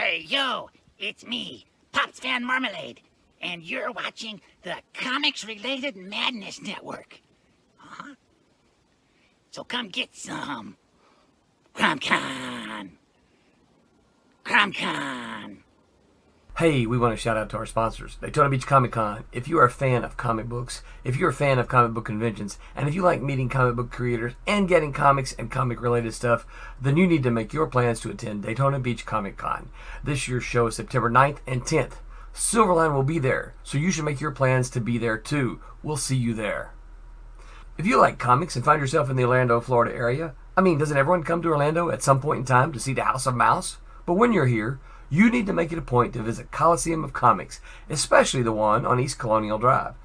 Hey, yo, it's me, Pops Van Marmalade, and you're watching the Comics-Related Madness Network. Uh-huh. So come get some. CromCon. CromCon. Hey, we want to shout out to our sponsors, Daytona Beach Comic Con. If you are a fan of comic books, if you're a fan of comic book conventions, and if you like meeting comic book creators and getting comics and comic-related stuff, then you need to make your plans to attend Daytona Beach Comic Con. This year's show is September 9th and 10th. Silverline will be there, so you should make your plans to be there too. We'll see you there. If you like comics and find yourself in the Orlando, Florida area, doesn't everyone come to Orlando at some point in time to see the House of Mouse? But when you're here, you need to make it a point to visit Coliseum of Comics, especially the one on East Colonial Drive.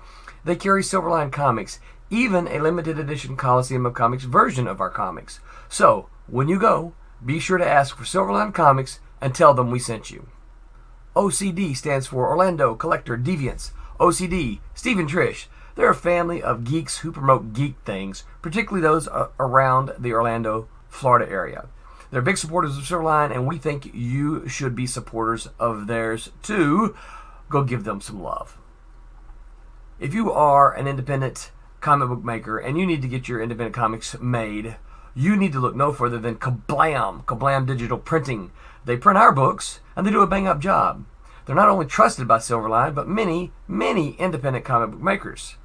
They carry Silverline comics, even a limited edition Coliseum of Comics version of our comics. So, when you go, be sure to ask for Silverline Comics and tell them we sent you. OCD stands for Orlando Collector Deviants. OCD, Steve and Trish, they're a family of geeks who promote geek things, particularly those around the Orlando, Florida area. They're big supporters of Silverline, and we think you should be supporters of theirs too. Go give them some love. If you are an independent comic book maker and you need to get your independent comics made, you need to look no further than Kablam Digital Printing. They print our books, and they do a bang-up job. They're not only trusted by Silverline, but many, many independent comic book makers.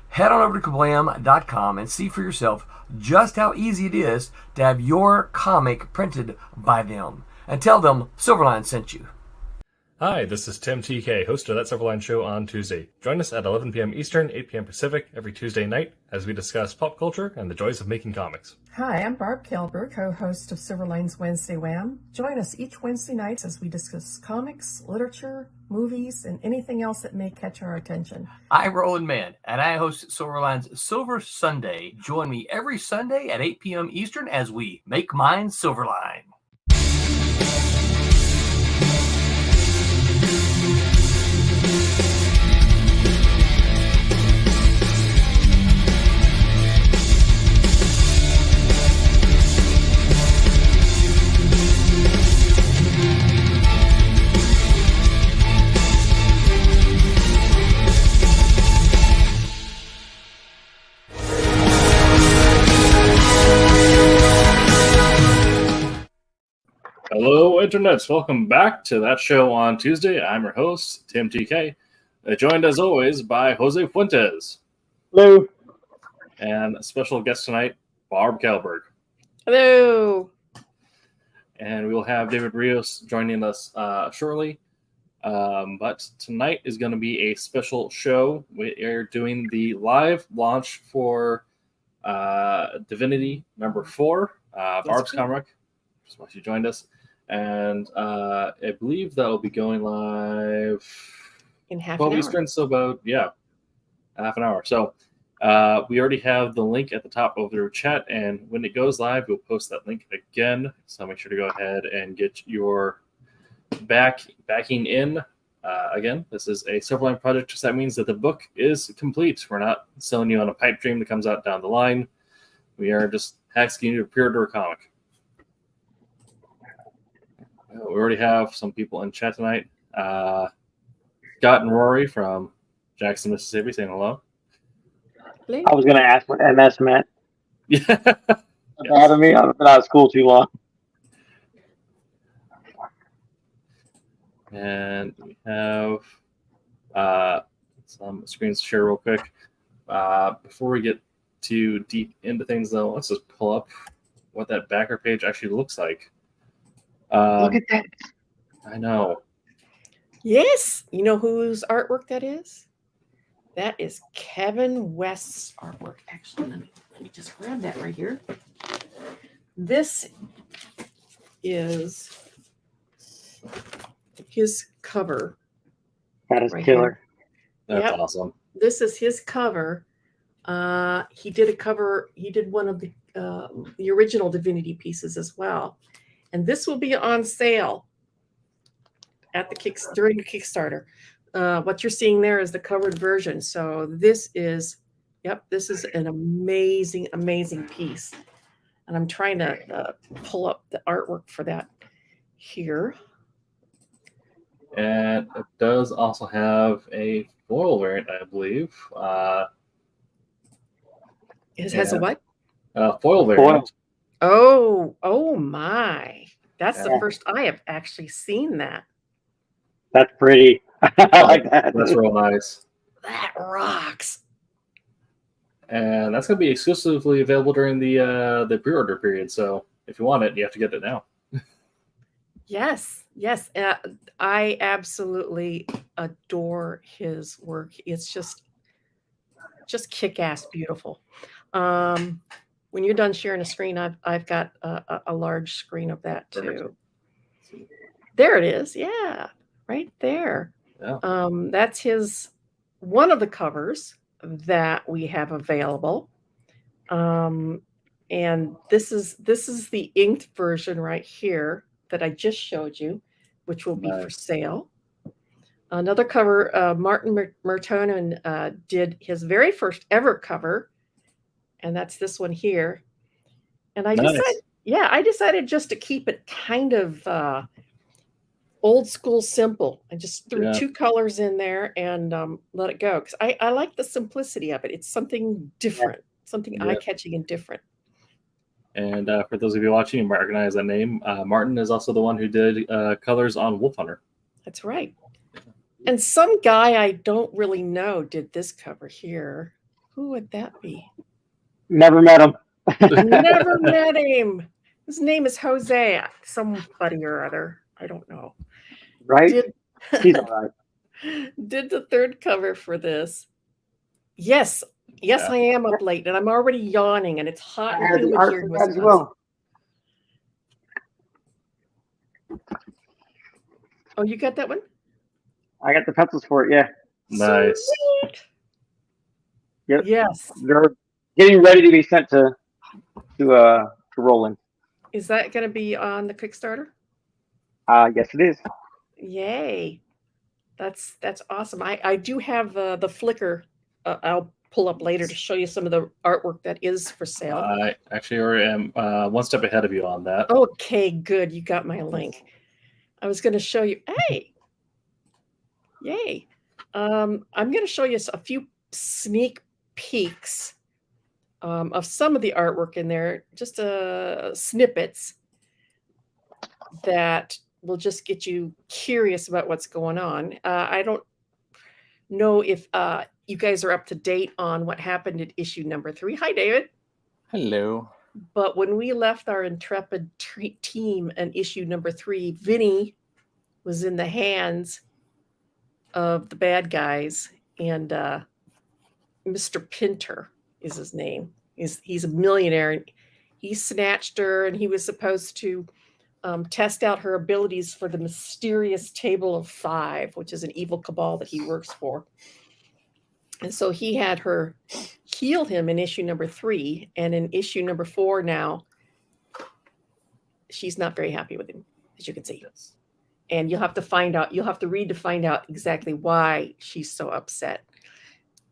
Head on over to kablam.com and see for yourself just how easy it is to have your comic printed by them. And tell them Silverline sent you. Hi, this is Tim TK, host of That Silverline Show on Tuesday. Join us at 11 p.m. Eastern, 8 p.m. Pacific every Tuesday night as we discuss pop culture and the joys of making comics. Hi, I'm Barb Kaalberg, co-host of Silverline's Wednesday Wham. Join us each Wednesday night as we discuss comics, literature, movies, and anything else that may catch our attention. I'm Roland Mann, and I host Silverline's Silver Sunday. Join me every Sunday at 8 p.m. Eastern as we make mine Silverline. Hello, internets. Welcome back to That Show on Tuesday. I'm your host, Tim TK, joined as always by Jose Fuentes. Hello. And a special guest tonight, Barb Kaalberg. Hello. And we will have David Rios joining us shortly. But tonight is going to be a special show. We are doing the live launch for Divinity number 4. Barb's comic. Just why she joined us. And I believe that will be going live in half an hour. Eastern, so about, half an hour. So we already have the link at the top of their chat, and when it goes live, we'll post that link again. So make sure to go ahead and get your backing in. Again, this is a Silverline project, so that means that the book is complete. We're not selling you on a pipe dream that comes out down the line. We are just asking you to pre-order a comic. We already have some people in chat tonight. Scott and Rory from Jackson, Mississippi, saying hello. I was going to ask what MS meant. Yeah. Out of me. I've been out of school too long. And we have some screens to share real quick. Before we get too deep into things, though, let's just pull up what that backer page actually looks like. Look at that. I know. Yes. You know whose artwork that is? That is Kevin West's artwork. Actually, let me just grab that right here. This is his cover. That is right killer. Here. That's awesome. This is his cover. He did a cover. He did one of the original Divinity pieces as well. And this will be on sale at during the Kickstarter. What you're seeing there is the covered version. So this is an amazing, amazing piece. And I'm trying to pull up the artwork for that here. And it does also have a foil variant, I believe. It has a what? Foil variant. Oh my. That's the Yeah. first I have actually seen that. That's pretty. I like that. That's real nice. That rocks. And that's going to be exclusively available during the pre-order period. So if you want it, you have to get it now. Yes. I absolutely adore his work. It's just kick-ass beautiful. When you're done sharing a screen, I've got a large screen of that too. There it is. Yeah, right there. Yeah. That's one of the covers that we have available. And this is the inked version right here that I just showed you, which will be for sale. Another cover, Martin Mertonen did his very first ever cover, and that's this one here. And I decided just to keep it kind of old school simple. I just threw 2 colors in there and let it go, because I like the simplicity of it. It's something different, something eye-catching and different. And for those of you watching, you might recognize that name. Martin is also the one who did colors on Wolf Hunter. That's right. And some guy I don't really know did this cover here. Who would that be? Never met him. Never met him. His name is Jose, somebody or other. I don't know. Right? He's all right. Did the third cover for this. Yes, I am up late, and I'm already yawning, and it's hot and humid here in Wisconsin. Well. Oh, you got that one? I got the pencils for it, yeah. Nice. Sweet. Yep. Yes. They're getting ready to be sent to Roland. Is that going to be on the Kickstarter? Yes, it is. Yay. That's awesome. I do have the Flickr. I'll pull up later to show you some of the artwork that is for sale. I actually already am one step ahead of you on that. Okay, good. You got my link. I was going to show you. Hey. Yay. I'm going to show you a few sneak peeks of some of the artwork in there, just snippets that will just get you curious about what's going on. I don't know if you guys are up to date on what happened at issue number 3. Hi, David. Hello. But when we left our intrepid team in issue number 3, Vinny was in the hands of the bad guys, and Mr. Pinter is his name. He's a millionaire, and he snatched her, and he was supposed to test out her abilities for the mysterious Table of 5, which is an evil cabal that he works for. And so he had her heal him in issue number 3, and in issue number 4 now, she's not very happy with him, as you can see. And you'll have to read to find out exactly why she's so upset.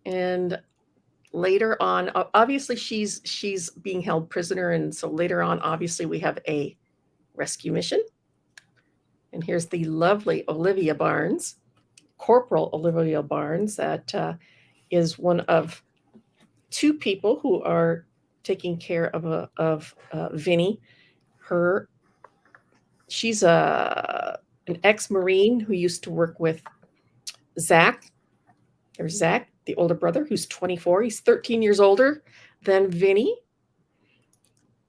And later on, obviously she's being held prisoner, and so later on, obviously we have a rescue mission. And here's the lovely Olivia Barnes, Corporal Olivia Barnes, that is one of 2 people who are taking care of Vinny. She's an ex-Marine who used to work with Zach. There's Zach, the older brother, who's 24. He's 13 years older than Vinny.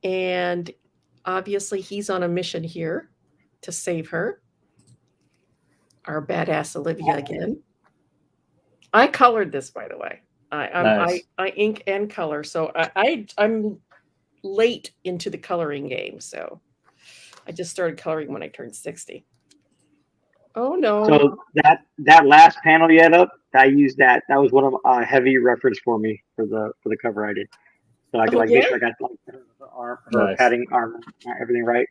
And obviously he's on a mission here to save her. Our badass Olivia again. I colored this, by the way. I ink and color. So I'm late into the coloring game. So I just started coloring when I turned 60. Oh no! So that last panel you had up, I used that. That was one of a heavy reference for me for the cover I did. So I could make sure I got the arm, padding, arm, everything right.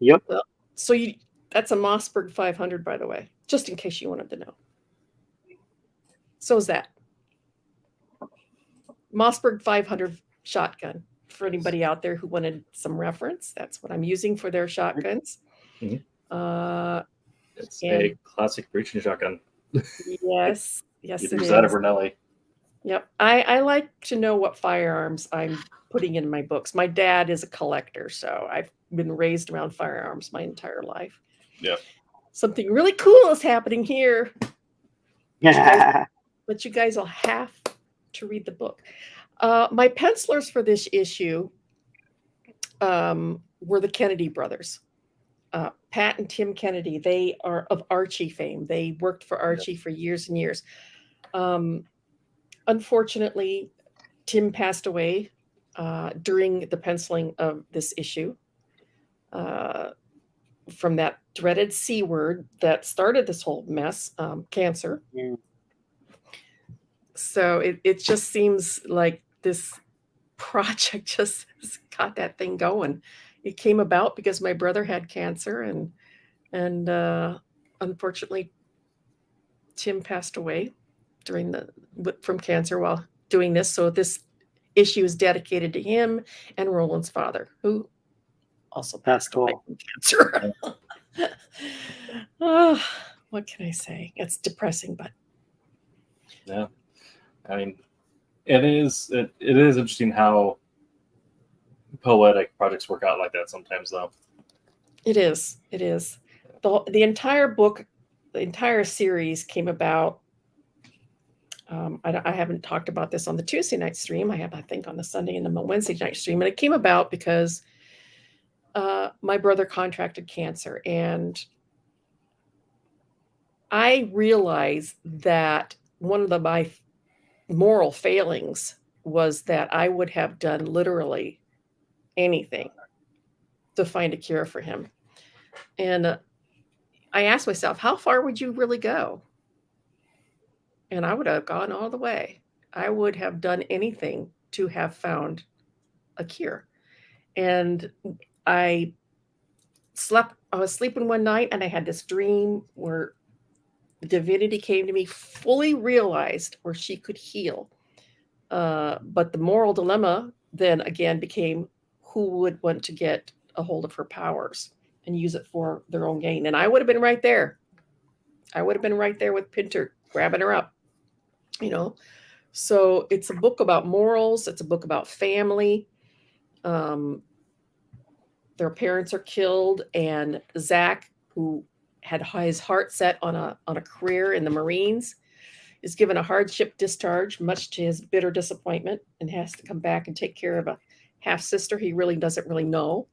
Yep. Well, so that's a Mossberg 500, by the way, just in case you wanted to know. So is that Mossberg 500 shotgun for anybody out there who wanted some reference. That's what I'm using for their shotguns. Mm-hmm. It's And a classic breaching shotgun. yes, yes, You'd it use that is. over Nelly. Yep. I like to know what firearms I'm putting in my books. My dad is a collector, so I've been raised around firearms my entire life. Yep. Something really cool is happening here. Yeah. But you guys will have to read the book. My pencilers for this issue were the Kennedy brothers. Pat and Tim Kennedy. They are of Archie fame. They worked for Archie for years and years. Unfortunately, Tim passed away during the penciling of this issue from that dreaded C word that started this whole mess, cancer. Mm. So it just seems like this project just got that thing going. It came about because my brother had cancer, and unfortunately, Tim passed away from cancer while doing this. So this issue is dedicated to him and Roland's father, who also passed away from cancer. Oh, what can I say? It's depressing, but yeah, I mean, it is interesting how poetic projects work out like that sometimes, though. It is. The entire book, the entire series came about. I haven't talked about this on the Tuesday night stream. I have, I think, on the Sunday and the Wednesday night stream. And it came about because my brother contracted cancer. And I realized that one of my moral failings was that I would have done literally anything to find a cure for him. And I asked myself, how far would you really go? And I would have gone all the way. I would have done anything to have found a cure. And I was sleeping one night and I had this dream where Divinity came to me, fully realized where she could heal. But the moral dilemma then again became who would want to get a hold of her powers and use it for their own gain. And I would have been right there. I would have been right there with Pinter, grabbing her up. So it's a book about morals. It's a book about family. Their parents are killed, and Zach, who had his heart set on a career in the Marines, is given a hardship discharge, much to his bitter disappointment, and has to come back and take care of a half sister he really doesn't really know.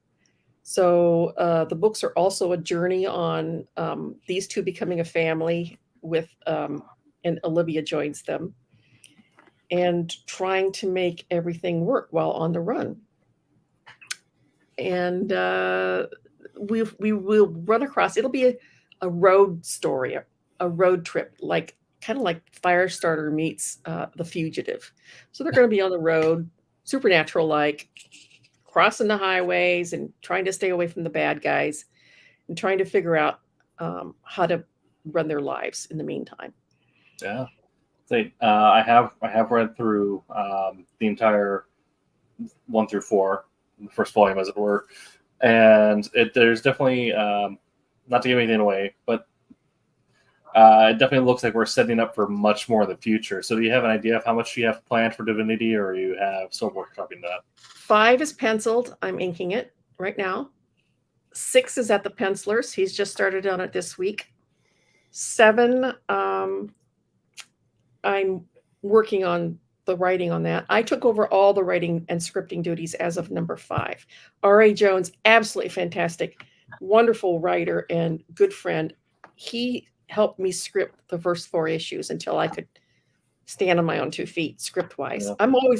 So the books are also a journey on these two becoming a family with. And Olivia joins them, and trying to make everything work while on the run. And we will run across, it'll be a road story, a road trip, kind of like Firestarter meets The Fugitive. So they're going to be on the road, supernatural, like crossing the highways and trying to stay away from the bad guys and trying to figure out how to run their lives in the meantime. Yeah, I have read through the entire 1 through 4, the first volume, as it were, and there's definitely not to give anything away, but it definitely looks like we're setting up for much more in the future. So, do you have an idea of how much you have planned for Divinity, or you have still workshopping that? 5 is penciled. I'm inking it right now. 6 is at the pencilers. He's just started on it this week. 7. I'm working on the writing on that. I took over all the writing and scripting duties as of number 5. R.A. Jones, absolutely fantastic, wonderful writer and good friend. He helped me script the first 4 issues until I could stand on my own 2 feet script-wise. Yeah.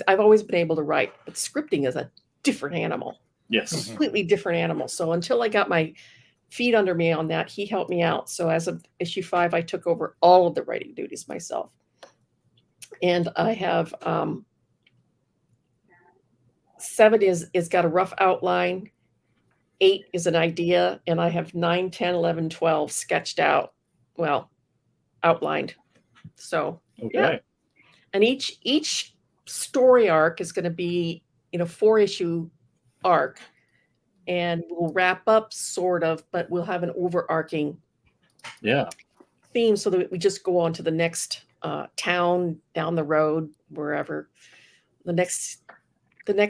I've always been able to write, but scripting is a different animal. Yes. Completely different animal. So until I got my feet under me on that, he helped me out. So as of issue 5, I took over all of the writing duties myself. And I have 7 is got a rough outline. 8 is an idea. And I have 9, 10, 11, 12 sketched out. Well, outlined. So, okay. Yeah. And each story arc is going to be, 4-issue arc. And we'll wrap up sort of, but we'll have an overarching theme, so that we just go on to the next town down the road, wherever. The next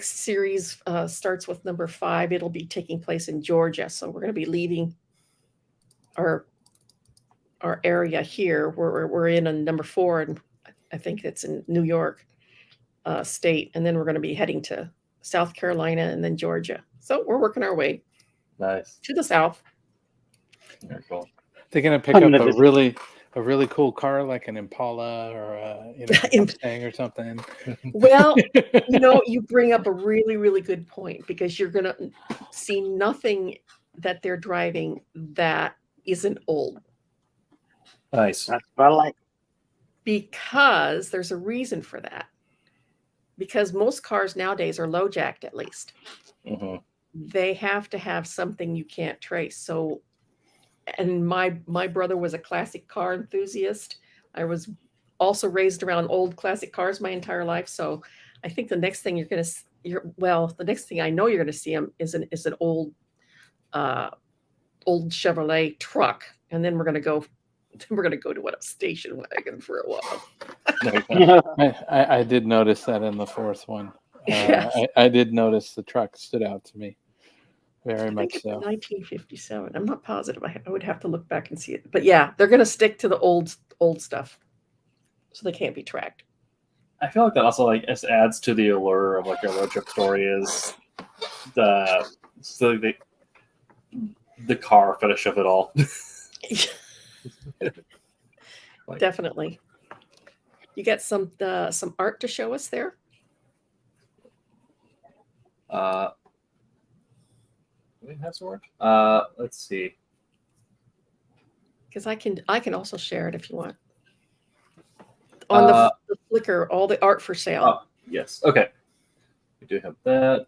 series starts with number 5. It'll be taking place in Georgia, so we're going to be leaving our area here. We're in a number 4, and I think it's in New York state, and then we're going to be heading to South Carolina and then Georgia. So we're working our way to the south. Very cool. They're going to pick up a really cool car like an Impala or a Mustang or something. Well, you bring up a really, really good point, because you're going to see nothing that they're driving that isn't old. Nice. That's what I like. Because there's a reason for that. Because most cars nowadays are low jacked, at least. Mm-hmm. They have to have something you can't trace. So, and my brother was a classic car enthusiast. I was also raised around old classic cars my entire life. So I think the next thing the next thing I know you're going to see him is an old Chevrolet truck. And then we're going to go to a station wagon for a while. I did notice that in the 4th one. Yes. I did notice the truck stood out to me very much so. 1957. I'm not positive. I would have to look back and see it. But yeah, they're going to stick to the old stuff, so they can't be tracked. I feel like that also just adds to the allure of a road trip story, is the car fetish of it all. Definitely. You got some art to show us there? We have some art. Let's see. Because I can also share it if you want. On the Flickr, all the art for sale. Oh, yes. Okay. We do have that.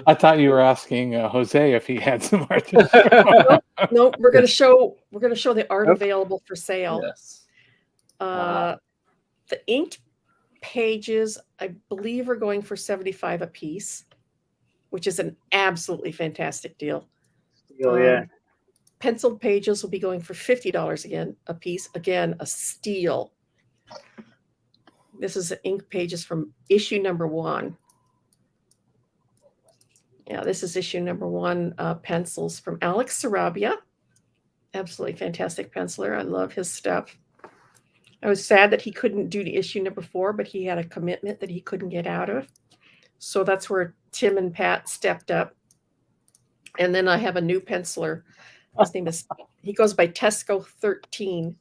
I thought you were asking Jose if he had some art to show. No, we're going to show the art available for sale. Yes. The inked pages, I believe, are going for $75 a piece, which is an absolutely fantastic deal. Yeah. Penciled pages will be going for $50 again a piece. Again, a steal. This is ink pages from issue number 1. Yeah, this is issue number 1. Pencils from Alex Sarabia. Absolutely fantastic penciler. I love his stuff. I was sad that he couldn't do the issue number 4, but he had a commitment that he couldn't get out of. So that's where Tim and Pat stepped up. And then I have a new penciler. His name he goes by Tesco 13,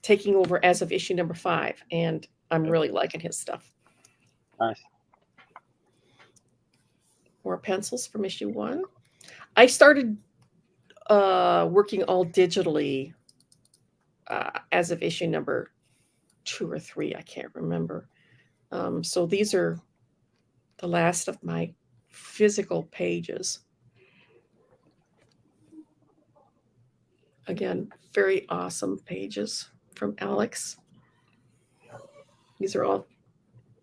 taking over as of issue number 5. And I'm really liking his stuff. Nice. More pencils from issue 1. I started working all digitally as of issue number 2 or 3. I can't remember. So these are the last of my physical pages. Again, very awesome pages from Alex. These are all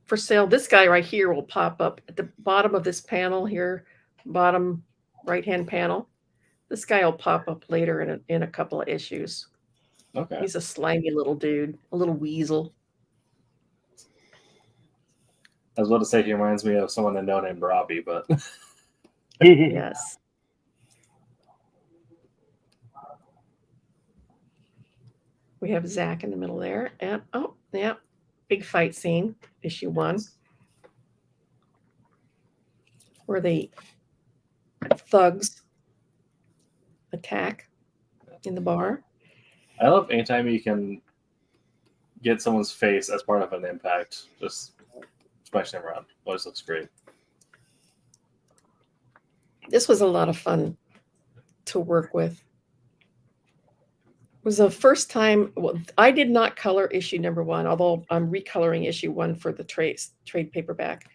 for sale. This guy right here will pop up at the bottom of this panel here, bottom right-hand panel. This guy will pop up later in a couple of issues. Okay. He's a slimy little dude, a little weasel. I was about to say he reminds me of someone I know named Robbie, but Yes. We have Zach in the middle there. And oh, yeah, big fight scene, issue 1. Where the thugs attack in the bar. I love anytime you can get someone's face as part of an impact. Just smashing them around. Always looks great. This was a lot of fun to work with. It was the first time. Well, I did not color issue number 1, although I'm recoloring issue 1 for the trade paperback.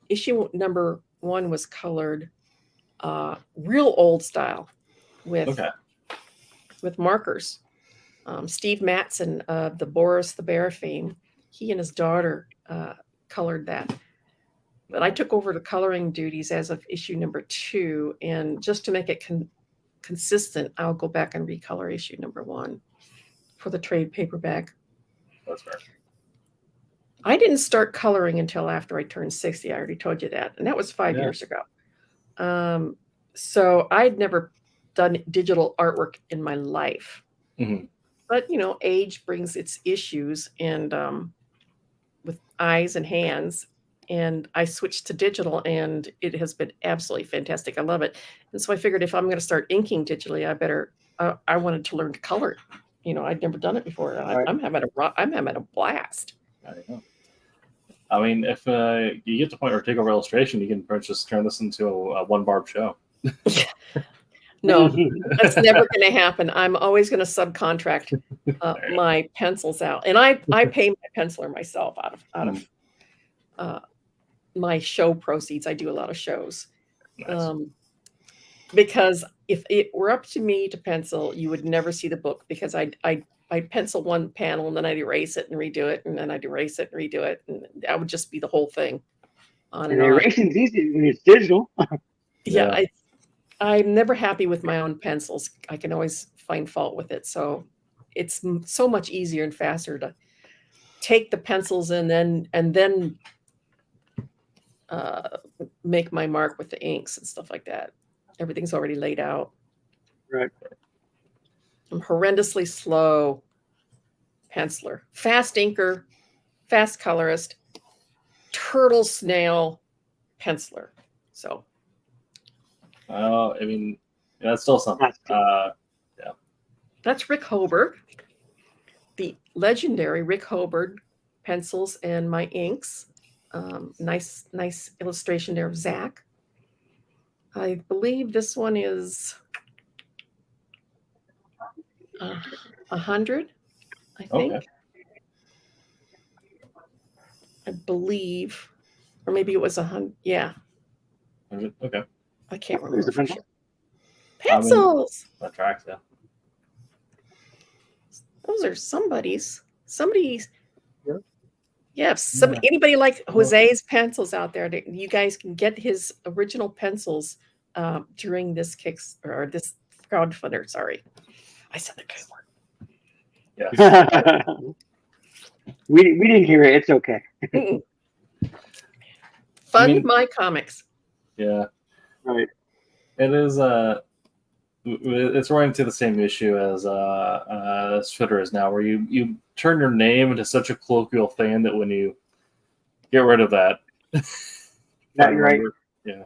Issue number 1 was colored real old style with markers. Steve Matson of the Boris the Bear fame, he and his daughter colored that. But I took over the coloring duties as of issue number 2, and just to make it consistent, I'll go back and recolor issue number 1 for the trade paperback. That's fair. I didn't start coloring until after I turned 60. I already told you that. And that was 5 years ago. So I'd never done digital artwork in my life. Mm-hmm. But, age brings its issues and with eyes and hands. And I switched to digital, and it has been absolutely fantastic. I love it. And so I figured if I'm going to start inking digitally, I wanted to learn to color. I'd never done it before. Right. I'm having a blast. I know. I mean, if you get to the point where take over illustration, you can just turn this into a one Barb show. No, that's never going to happen. I'm always going to subcontract my pencils out, and I pay my penciler myself out of my show proceeds. I do a lot of shows. Nice. Because if it were up to me to pencil, you would never see the book, because I'd pencil one panel and then I'd erase it and redo it, and then I'd erase it and redo it, and that would just be the whole thing. On and on. Erasing's easy when it's digital. Yeah, I'm never happy with my own pencils. I can always find fault with it. So it's so much easier and faster to take the pencils and then make my mark with the inks and stuff like that. Everything's already laid out. Right. I'm horrendously slow penciler, fast inker, fast colorist, turtle snail penciler. So. I mean, that's still something. Yeah. That's Rick Hoberg, the legendary Rick Hoberg pencils and my inks. Nice illustration there of Zach. I believe this one is 100, I think. Okay. I believe, or maybe it was 100. Yeah. Okay. I can't remember. Who's the pencil? Pencils. That tracks, yeah. Those are somebody's. Yeah. Yeah, anybody like Jose's pencils out there, you guys can get his original pencils during this this crowdfunder. Sorry, I said the good word. Yeah. we didn't hear it. It's okay. Fund my comics. Yeah. Right. It is. It's running into the same issue as Twitter is now, where you turn your name into such a colloquial thing that when you get rid of that, Now you're right. Yeah.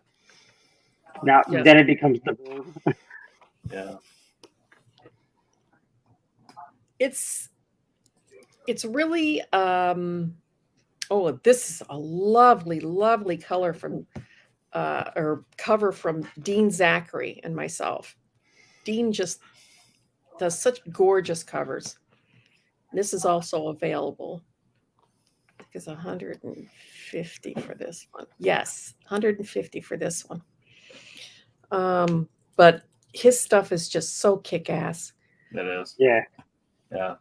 Now Yes. then it becomes the verb. Yeah. It's really this is a lovely color from or cover from Dean Zachary and myself. Dean just does such gorgeous covers. This is also available. I think it's 150 for this one. Yes, 150 for this one. But his stuff is just so kick-ass. It is. Yeah. Yeah.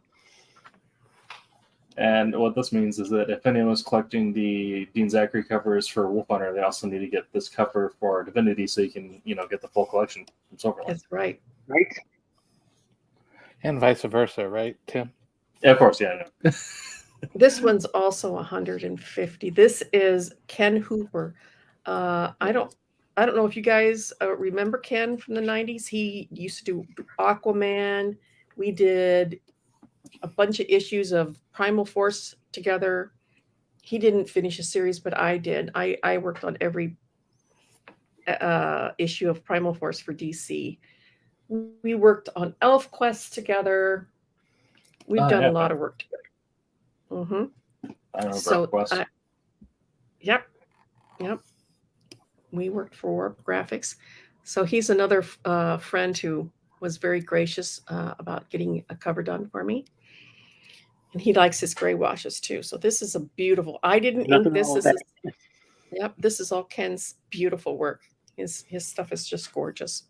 And what this means is that if anyone's collecting the Dean Zachary covers for Wolf Hunter, they also need to get this cover for Divinity so you can, get the full collection from Silverline. That's right. Right. And vice versa, right, Tim? Yeah, of course, yeah. I know. This one's also 150. This is Ken Hooper. I don't know if you guys remember Ken from the 90s. He used to do Aquaman. We did a bunch of issues of Primal Force together. He didn't finish a series, but I did. I worked on every issue of Primal Force for DC. We worked on Elf Quest together. We've done a lot of work together. Mm-hmm. I remember So, Quest. Yep. We worked for Warp Graphics. So he's another friend who was very gracious about getting a cover done for me. And he likes his gray washes too. So this is a beautiful. I didn't ink this. This is all Ken's beautiful work. His stuff is just gorgeous.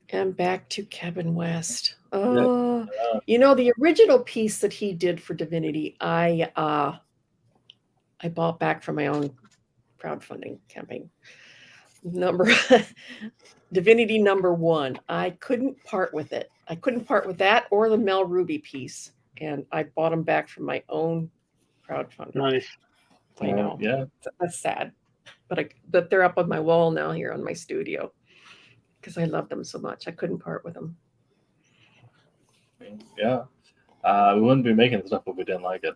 And back to Kevin West. The original piece that he did for Divinity, I bought back for my own crowdfunding campaign. Divinity #1. I couldn't part with it. I couldn't part with that or the Mel Ruby piece, and I bought them back from my own crowdfunding. Nice. I know. Yeah. That's sad, but they're up on my wall now here on my studio because I love them so much. I couldn't part with them. Yeah. We wouldn't be making the stuff if we didn't like it.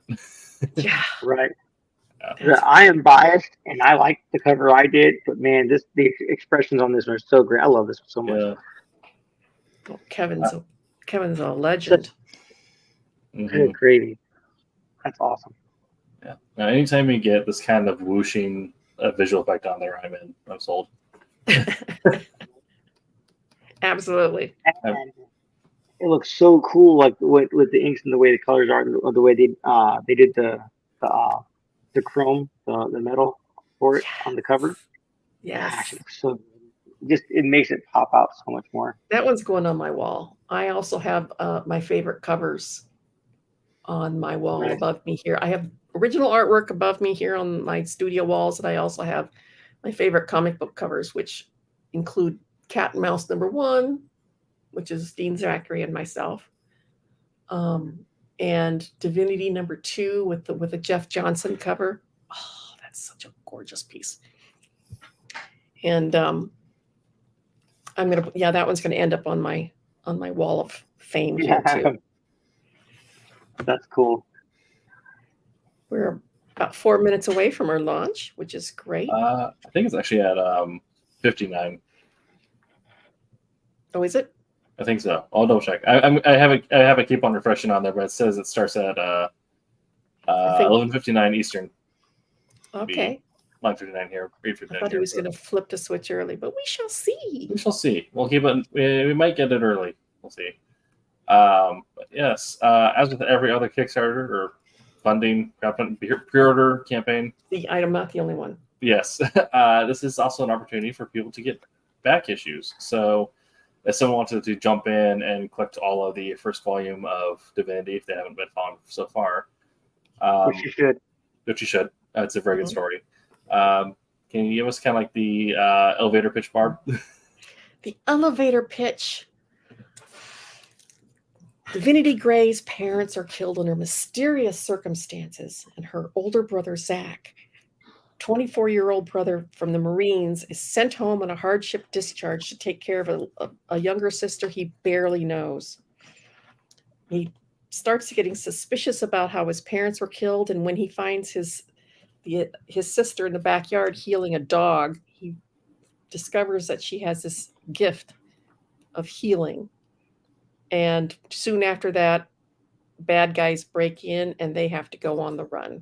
Yeah. Right. Yeah. I am biased, and I like the cover I did, but man, the expressions on this one are so great. I love this one so much. Yeah. Well, Kevin's a legend. Mhm. Gravy. That's awesome. Yeah. Now, anytime you get this kind of whooshing visual effect on there, I'm sold. Absolutely. And it looks so cool, like with the inks and the way the colors are, and the way they did the chrome, the metal for it on the cover. Yes. Gosh, it looks so good. It makes it pop out so much more. That one's going on my wall. I also have my favorite covers on my wall above me here. I have original artwork above me here on my studio walls, and I also have my favorite comic book covers, which include Cat and Mouse #1, which is Dean Zachary and myself, and Divinity #2 with the Jeff Johnson cover. Oh, that's such a gorgeous piece. And that one's gonna end up on my wall of fame here too. That's cool. We're about 4 minutes away from our launch, which is great. I think it's actually at 59. Oh, is it? I think so. I'll double check. I have it keep on refreshing on there, but it says it starts at 11:59 Eastern. Okay. 9:59 here. 8:59 I thought he was going to flip the switch early, but we shall see. We shall see. We'll keep it. We might get it early. We'll see. But yes, as with every other Kickstarter or funding, pre-order campaign. I'm not the only one. Yes, this is also an opportunity for people to get back issues. So, if someone wanted to jump in and collect all of the first volume of Divinity, if they haven't been found so far, which you should. It's a very good story. Can you give us kind of like the elevator pitch, Barb? The elevator pitch. Divinity Gray's parents are killed under mysterious circumstances, and her older brother, Zach, 24-year-old brother from the Marines, is sent home on a hardship discharge to take care of a younger sister he barely knows. He starts getting suspicious about how his parents were killed, and when he finds his sister in the backyard healing a dog, he discovers that she has this gift of healing. And soon after that, bad guys break in and they have to go on the run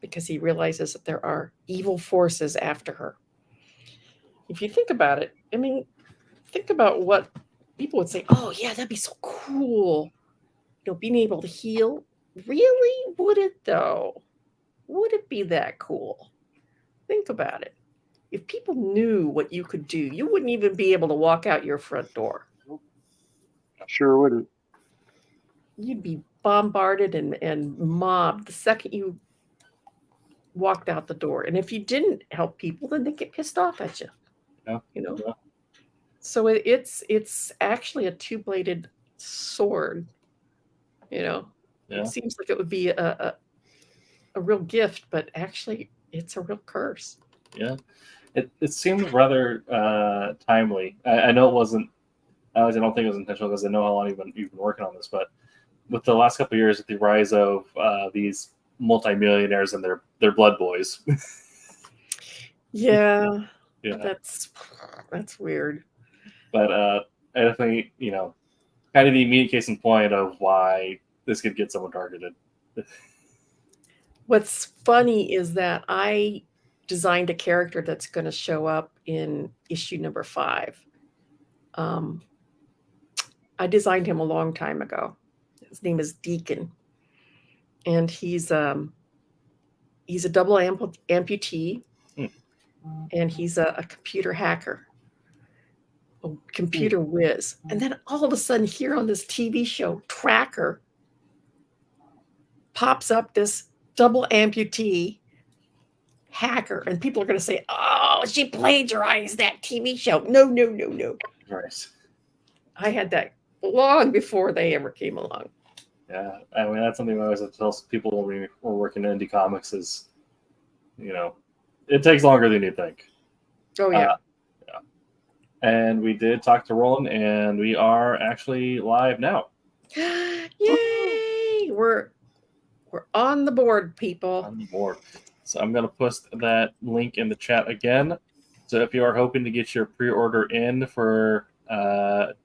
because he realizes that there are evil forces after her. If you think about it, I mean, think about what people would say, oh, yeah, that'd be so cool. Being able to heal. Really? Would it, though? Would it be that cool? Think about it. If people knew what you could do, you wouldn't even be able to walk out your front door. Sure wouldn't. You'd be bombarded and mobbed the second you walked out the door. And if you didn't help people, then they get pissed off at you. Yeah. Yeah. So it's actually a two-bladed sword. Yeah. It seems like it would be a real gift, but actually it's a real curse. Yeah. It seemed rather timely. I know it wasn't. I don't think it was intentional because I know how long you've been working on this. But with the last couple of years, with the rise of these multimillionaires and their blood boys. Yeah. That's weird. But I definitely, kind of the immediate case in point of why this could get someone targeted. What's funny is that I designed a character that's going to show up in issue #5. I designed him a long time ago. His name is Deacon, and he's a double amputee, and he's a computer hacker, a computer whiz. And then all of a sudden, here on this TV show, Tracker pops up this double amputee hacker, and people are going to say, "Oh, she plagiarized that TV show." No. Right. I had that long before they ever came along. Yeah, I mean that's something I always tell people when we were working in indie comics is, it takes longer than you think. Oh yeah. Yeah. And we did talk to Roland, and we are actually live now. Yay! We're on the board, people. On the board. So I'm going to post that link in the chat again. So if you are hoping to get your pre-order in for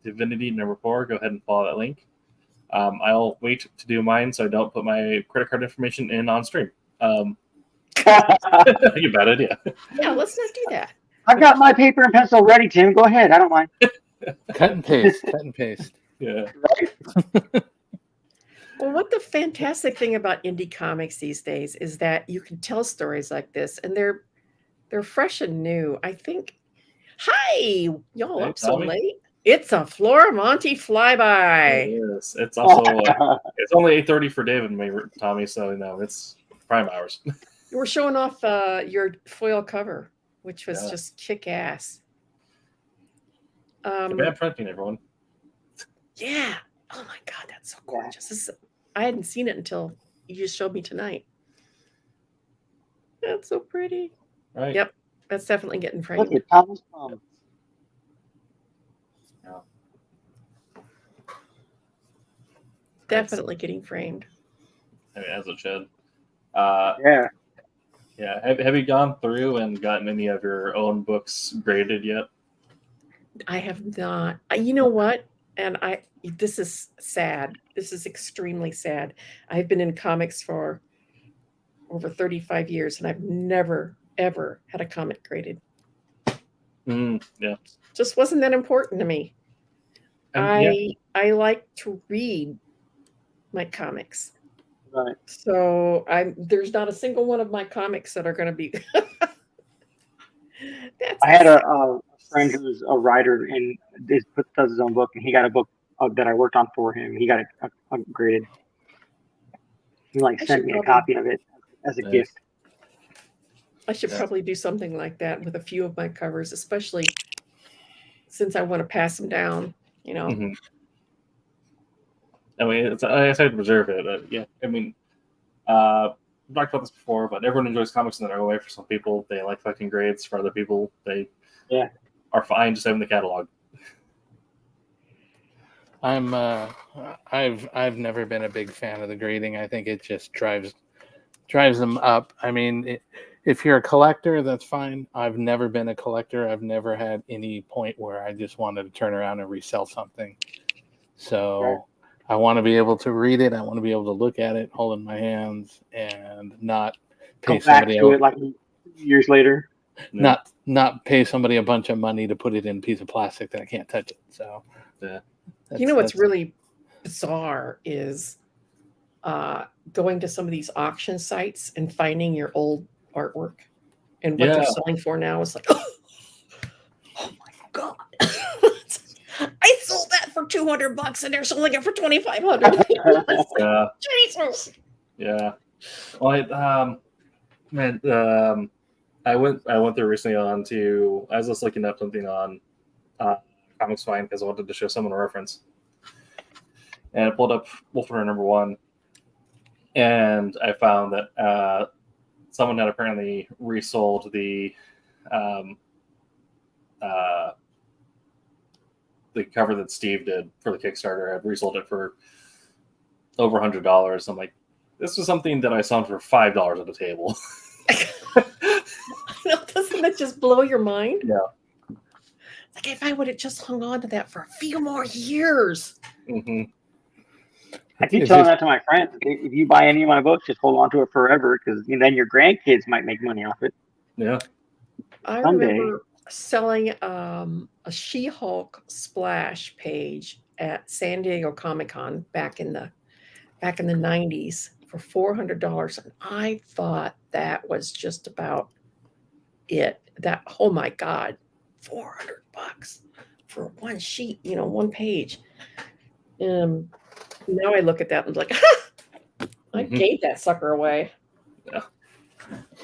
Divinity #4, go ahead and follow that link. I'll wait to do mine so I don't put my credit card information in on stream. I think a bad idea. Yeah, let's not do that. I've got my paper and pencil ready, Tim. Go ahead. I don't mind. Cut and paste. Cut and paste. Yeah. Well, what the fantastic thing about indie comics these days is that you can tell stories like this, and they're fresh and new. I think. Hi, y'all Hey, up so Tommy. late? It's a Floramonte flyby. Yes, it's also it's only 8:30 for David and me, Tommy. So it's prime hours. We're showing off your foil cover, which was just kick ass. Bad printing, everyone. Yeah. Oh my God, that's so gorgeous. I hadn't seen it until you just showed me tonight. That's so pretty. Right. Yep. That's definitely getting framed. Look at Thomas Palm. Yeah. Definitely getting framed. I mean, as it should. Yeah. Yeah. Have you gone through and gotten any of your own books graded yet? I have not. You know what? And this is sad. This is extremely sad. I've been in comics for over 35 years, and I've never, ever had a comic graded. Yeah. Just wasn't that important to me. Yeah. I like to read my comics. Right. So there's not a single one of my comics that are going to be. I had a friend who's a writer and does his own book, and he got a book that I worked on for him. He got it graded. He sent me a copy of it as a gift. I should probably do something like that with a few of my covers, especially since I want to pass them down. Mm-hmm. I mean, I have to preserve it. Yeah, I mean, we've talked about this before, but everyone enjoys comics in their own way. For some people, they like collecting grades. For other people, they are fine just having the catalog. I've never been a big fan of the grading. I think it just drives them up. I mean, if you're a collector, that's fine. I've never been a collector. I've never had any point where I just wanted to turn around and resell something. So I want to be able to read it. I want to be able to look at it, hold it in my hands, and not pay somebody to it years later. Not pay somebody a bunch of money to put it in a piece of plastic that I can't touch it. So what's really bizarre is going to some of these auction sites and finding your old artwork and what they're selling for now. It's like, oh my God. I sold that for $200 and they're selling it for $2,500. Yeah. Jesus. Yeah. Well, I went there recently I was just looking up something on Comics Find because I wanted to show someone a reference. And I pulled up Wolf Runner #1, and I found that someone had apparently resold the cover that Steve did for the Kickstarter. Had resold it for over $100. I'm like, this was something that I sold for $5 at the table. Doesn't that just blow your mind? Yeah. Like if I would have just hung on to that for a few more years. Mm-hmm. I keep telling that to my friends. If you buy any of my books, just hold on to it forever, because then your grandkids might make money off it. Yeah. I remember selling a She-Hulk splash page at San Diego Comic-Con back in the 90s for $400, and I thought that was just about it. That, oh my God, $400 for one sheet, one page. Now I look at that and I'm like, I gave that sucker away.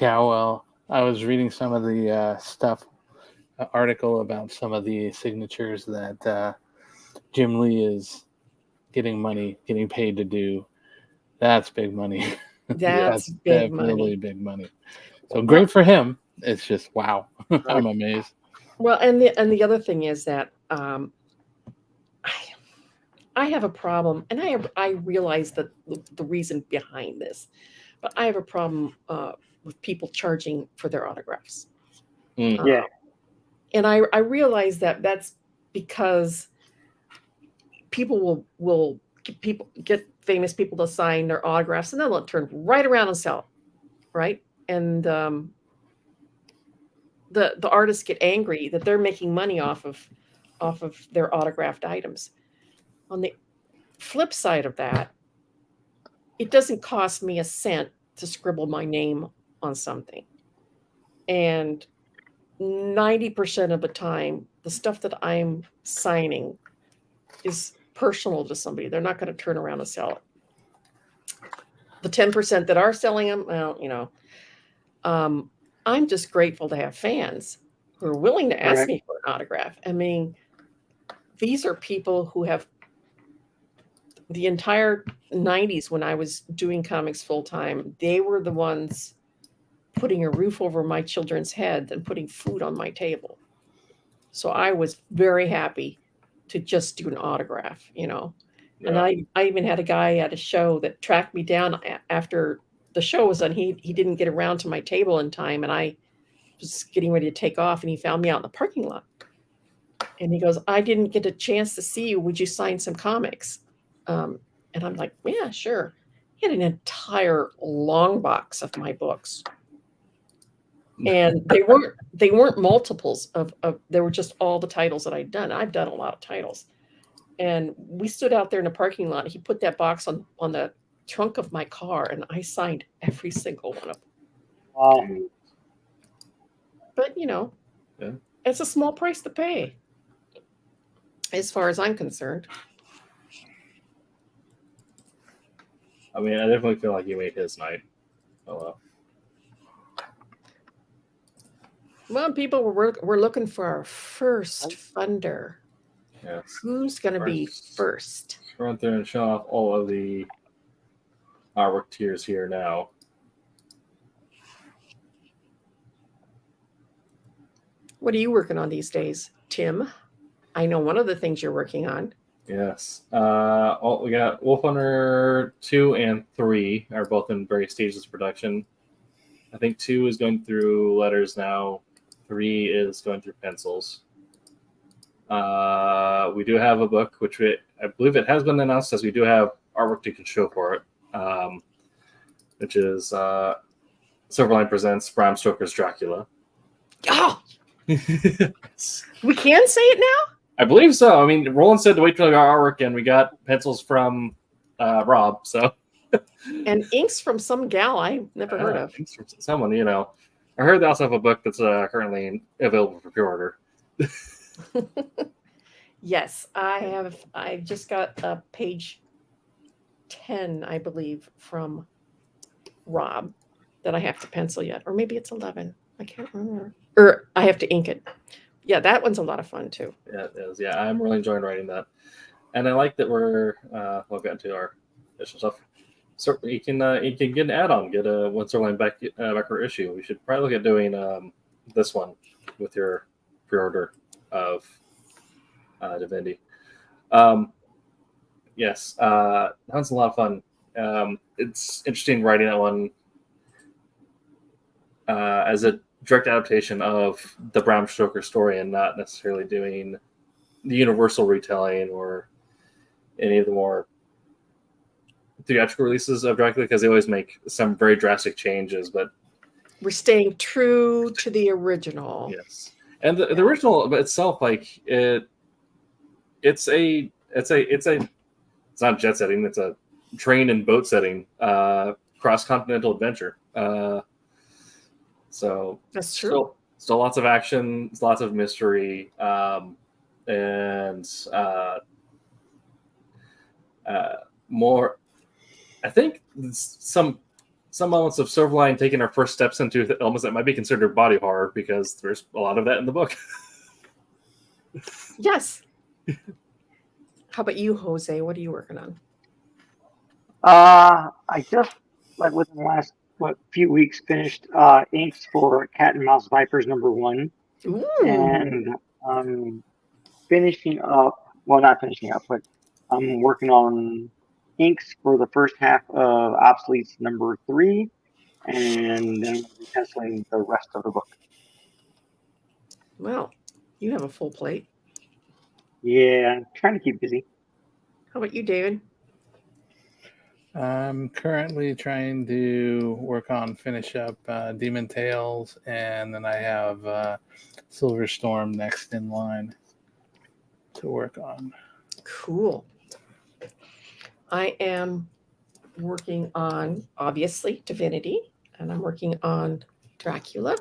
Yeah, well, I was reading some of the article about some of the signatures that Jim Lee is getting paid to do. That's big money. That's big money. Big money. So great for him. It's just wow. I'm amazed. Well, and the other thing is that I have a problem, and I realize that the reason behind this, but I have a problem with people charging for their autographs. Yeah. And I realize that that's because people will get famous people to sign their autographs, and then they'll turn right around and sell it, right? And the artists get angry that they're making money off of their autographed items. On the flip side of that, it doesn't cost me a cent to scribble my name on something. And 90% of the time, the stuff that I'm signing is personal to somebody. They're not going to turn around and sell it. The 10% that are selling them, well, I'm just grateful to have fans who are willing to ask me for an autograph. I mean, these are people who have the entire 90s when I was doing comics full time. They were the ones putting a roof over my children's heads and putting food on my table. So I was very happy to just do an autograph, Yeah. And I even had a guy at a show that tracked me down after the show was done. He didn't get around to my table in time, and I was getting ready to take off, and he found me out in the parking lot. And he goes, "I didn't get a chance to see you. Would you sign some comics?" And I'm like, "Yeah, sure." He had an entire long box of my books. And they weren't multiples of they were just all the titles that I'd done. I've done a lot of titles. And we stood out there in the parking lot. He put that box on the trunk of my car, and I signed every single one of them. Wow. But it's a small price to pay, as far as I'm concerned. I mean, I definitely feel like you made his night. Oh well. Well, people we're looking for our first funder. Yes. Who's going to be first? Run through and show off all of the artwork tiers here now. What are you working on these days, Tim? I know one of the things you're working on. Yes. We got Wolf Hunter 2 and 3 are both in various stages of production. I think 2 is going through letters now. 3 is going through pencils. We do have a book, which I believe it has been announced, as we do have artwork you can show for it, which is Silverline presents Bram Stoker's Dracula. Oh, we can say it now? I believe so. I mean, Roland said to wait till we got artwork, and we got pencils from Rob. So, and inks from some gal I never heard of. Inks from someone, I heard they also have a book that's currently available for pre-order. Yes, I have. I just got page 10, I believe, from Rob that I have to pencil yet, or maybe it's 11. I can't remember. Or I have to ink it. Yeah, that one's a lot of fun too. Yeah, it is. Yeah, I'm really enjoying writing that, and I like that we'll get into our additional stuff. So you can get an add-on, get a one Silverline backer issue. We should probably look at doing this one with your pre-order of Divinity. Yes, that was a lot of fun. It's interesting writing that one as a direct adaptation of the Bram Stoker story, and not necessarily doing the universal retelling or any of the more theatrical releases of Dracula, because they always make some very drastic changes. But we're staying true to the original. Yes, and the original itself, like it's not a jet setting; it's a train and boat setting, cross-continental adventure. So that's true. Still lots of action, lots of mystery, and more. I think some some elements of Silverline taking our first steps into elements that might be considered body horror, because there's a lot of that in the book. Yes. How about you, Jose? What are you working on? I just, like, within the last few weeks, finished inks for Cat and Mouse Vipers #1, Ooh. and finishing up. Well, not finishing up, but I'm working on inks for the first half of Obsoletes #3, and then I'll be penciling the rest of the book. Well, you have a full plate. Yeah, I'm trying to keep busy. How about you, David? I'm currently trying to finish up Demon Tales, and then I have Silver Storm next in line to work on. Cool. I am working on, obviously, Divinity, and I'm working on Dracula,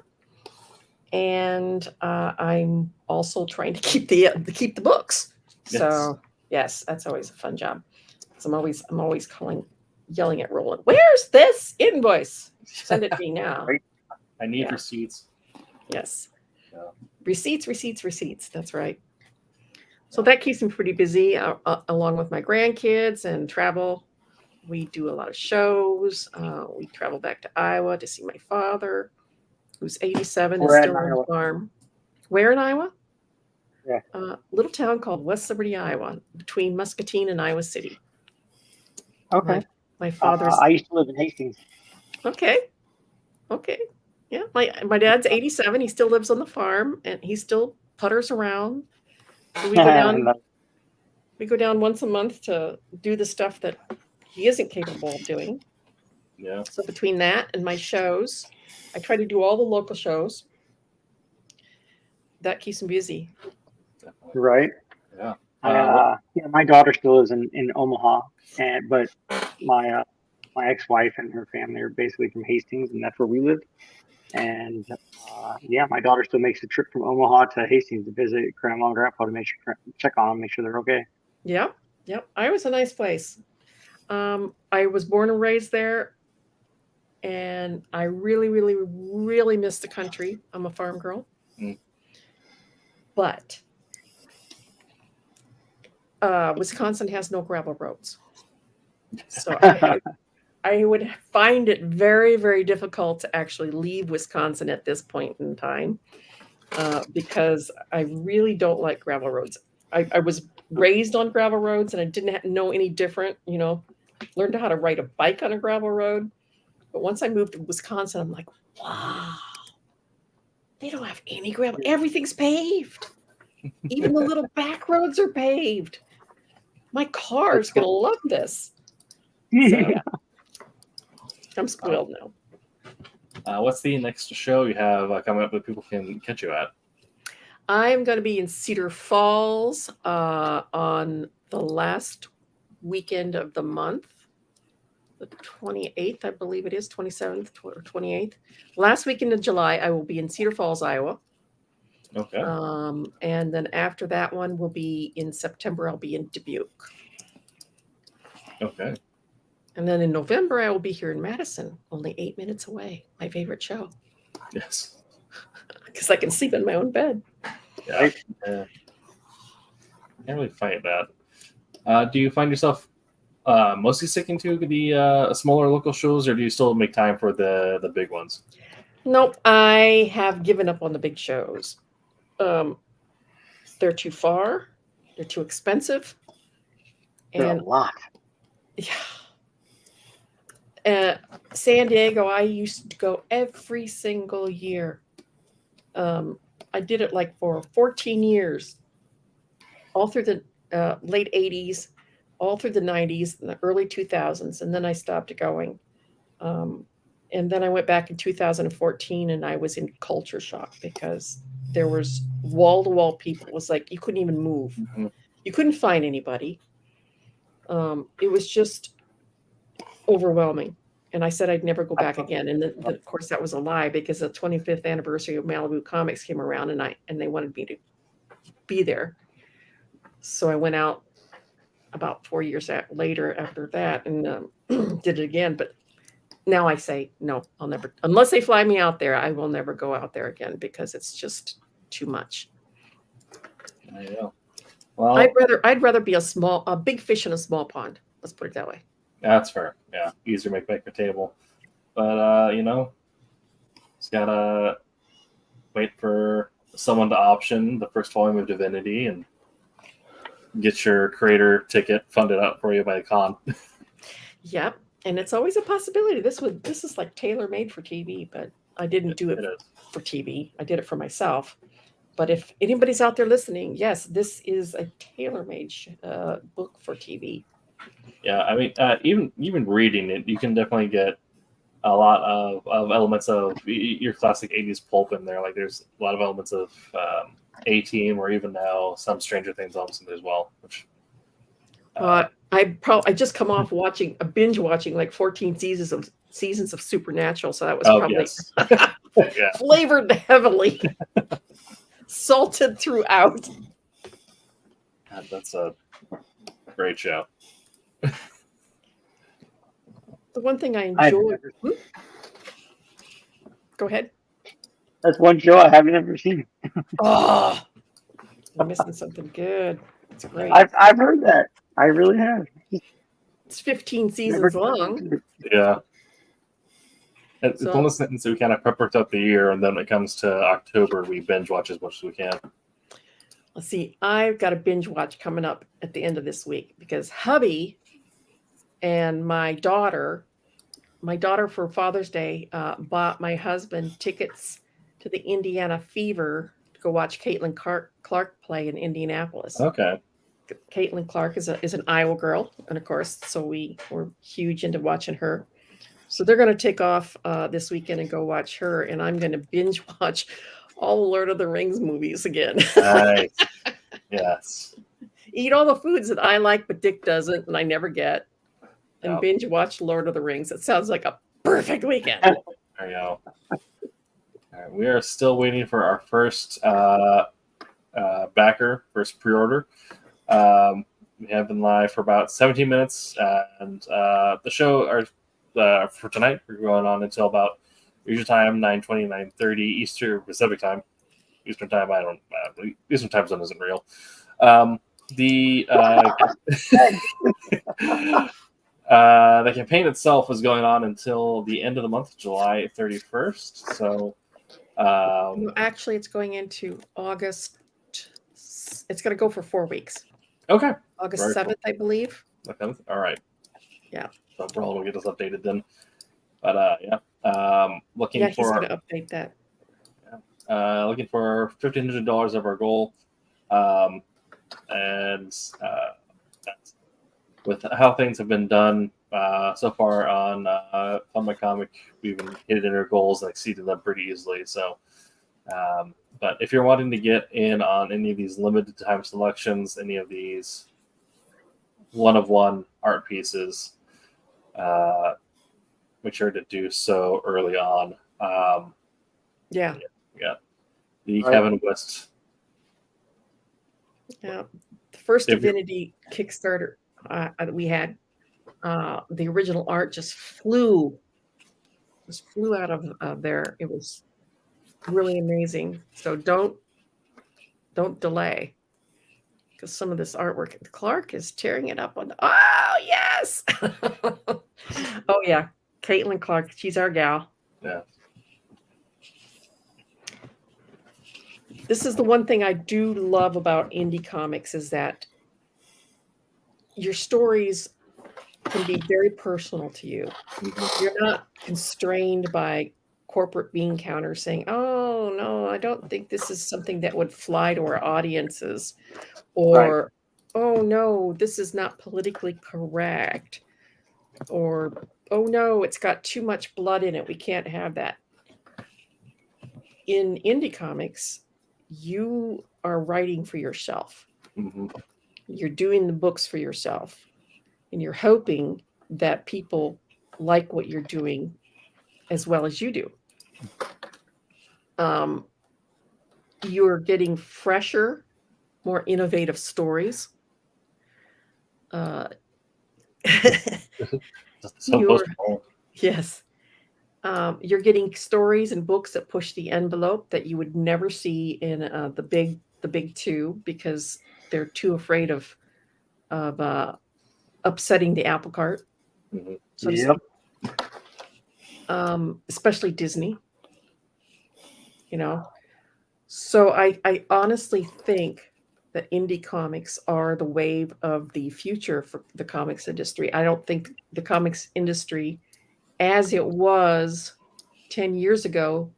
and I'm also trying to keep the books. Yes. So yes, that's always a fun job. So I'm always yelling at Roland, "Where's this invoice? Send it to me now." Right. I need receipts. Yes. Yeah. Receipts. That's right. So that keeps me pretty busy, along with my grandkids and travel. We do a lot of shows. We travel back to Iowa to see my father, who's 87 and We're still at on the Iowa. farm. Where in Iowa? Yeah. Little town called West Liberty, Iowa, between Muscatine and Iowa City. Okay. My father's I used to live in Hastings. okay. Yeah, my dad's 87. He still lives on the farm, and he still putters around. So we go down once a month to do the stuff that he isn't capable of doing. Yeah. So between that and my shows, I try to do all the local shows. That keeps me busy. Right. Yeah. My daughter still lives in Omaha, but my ex-wife and her family are basically from Hastings, and that's where we live. And my daughter still makes the trip from Omaha to Hastings to visit Grandma and Grandpa to check on them, make sure they're okay. Yep. Iowa's a nice place. I was born and raised there, and I really, really, really miss the country. I'm a farm girl. But Wisconsin has no gravel roads. So I would find it very, very difficult to actually leave Wisconsin at this point in time, because I really don't like gravel roads. I was raised on gravel roads, and I didn't know any different, learned how to ride a bike on a gravel road. But once I moved to Wisconsin, I'm like, wow, they don't have any gravel. Everything's paved. Even the little back roads are paved. My car's going to love this. So, yeah. I'm spoiled now. What's the next show you have coming up that people can catch you at? I'm going to be in Cedar Falls on the last weekend of the month, the 28th, I believe it is, 27th or 28th. Last weekend of July, I will be in Cedar Falls, Iowa. Okay. And then after that one will be in September, I'll be in Dubuque. Okay. And then in November, I will be here in Madison, only 8 minutes away. My favorite show. Yes. Because I can sleep in my own bed. Yeah. Can't really fight that. Do you find yourself mostly sticking to the smaller local shows, or do you still make time for the big ones? Nope, I have given up on the big shows. They're too far. They're too expensive. They're And a lot. Yeah. San Diego, I used to go every single year. I did it like for 14 years, all through the late 80s, all through the 90s, and the early 2000s, and then I stopped going. And then I went back in 2014, and I was in culture shock because there was wall-to-wall people. It was like you couldn't even move. Mm-hmm. You couldn't find anybody. It was just overwhelming. And I said I'd never go back again. And then, of course, that was a lie, because the 25th anniversary of Malibu Comics came around, and they wanted me to be there. So I went out about 4 years later after that and did it again. But now I say no, I'll never, unless they fly me out there, I will never go out there again because it's just too much. I know. Well, I'd rather be a big fish in a small pond. Let's put it that way. that's fair. Yeah, easier to make a table. But just gotta wait for someone to option the first volume of Divinity and get your creator ticket funded out for you by the con. Yep. And it's always a possibility. This is like tailor made for TV, but I didn't do it for TV. I did it for myself. But if anybody's out there listening, yes, this is a tailor made book for TV. Yeah, I mean, even reading it, you can definitely get a lot of elements of your classic 80s pulp in there. Like there's a lot of elements of A-Team, or even now some Stranger Things elements in there as well. Which I just come off binge watching like 14 seasons of Supernatural, so that was probably flavored heavily, salted throughout. God, that's a great show. The one thing I enjoy. Go ahead. That's one show I haven't ever seen. Oh, I'm missing something good. It's great. I've heard that. I really have. It's 15 seasons long. Yeah. It's one of those things that we kind of pepper throughout the year, and then when it comes to October, we binge watch as much as we can. Let's see. I've got a binge watch coming up at the end of this week because hubby and my daughter for Father's Day bought my husband tickets to the Indiana Fever to go watch Caitlin Clark play in Indianapolis. Okay. Caitlin Clark is an Iowa girl, and of course, so we're huge into watching her. So they're going to take off this weekend and go watch her, and I'm going to binge watch all the Lord of the Rings movies again. Nice. Yes. Eat all the foods that I like, but Dick doesn't, and I never get. And binge watch Lord of the Rings. It sounds like a perfect weekend. There you go. All right, we are still waiting for our first first pre-order. We have been live for about 17 minutes, and the show for tonight we're going on until about usual time 9:20, 9:30 Eastern Pacific time. Eastern time, Eastern time zone isn't real. The campaign itself is going on until the end of the month, July 31st. So, actually, it's going into August. It's going to go for 4 weeks. Okay. August 7th, I believe. Okay. All right. Yeah. So Brawl will get us updated then. But looking for. He's going to update that. Looking for $1,500 of our goal, and with how things have been done so far on Fun My Comic, we've been hitting our goals and exceeded them pretty easily. So, but if you're wanting to get in on any of these limited time selections, any of these one-of-one art pieces, make sure to do so early on. Yeah. The Kevin West. Yeah. The first Divinity Kickstarter that we had, the original art just flew out of there. It was really amazing. So don't delay, because some of this artwork, Clark is tearing it up on. Oh yes. Oh yeah, Caitlin Clark. She's our gal. Yeah. This is the one thing I do love about indie comics, is that your stories can be very personal to you. You're not constrained by corporate bean counters saying, oh, no, I don't think this is something that would fly to our audiences. Or, oh, no, this is not politically correct. Or, oh, no, it's got too much blood in it. We can't have that. In indie comics, you are writing for yourself. Mm-hmm. You're doing the books for yourself, and you're hoping that people like what you're doing as well as you do. You're getting fresher, more innovative stories. Yes, You're getting stories and books that push the envelope that you would never see in the big two, because they're too afraid of upsetting the apple cart, so to Yep. speak. Especially Disney. So I honestly think that indie comics are the wave of the future for the comics industry. I don't think the comics industry, as it was 10 years ago,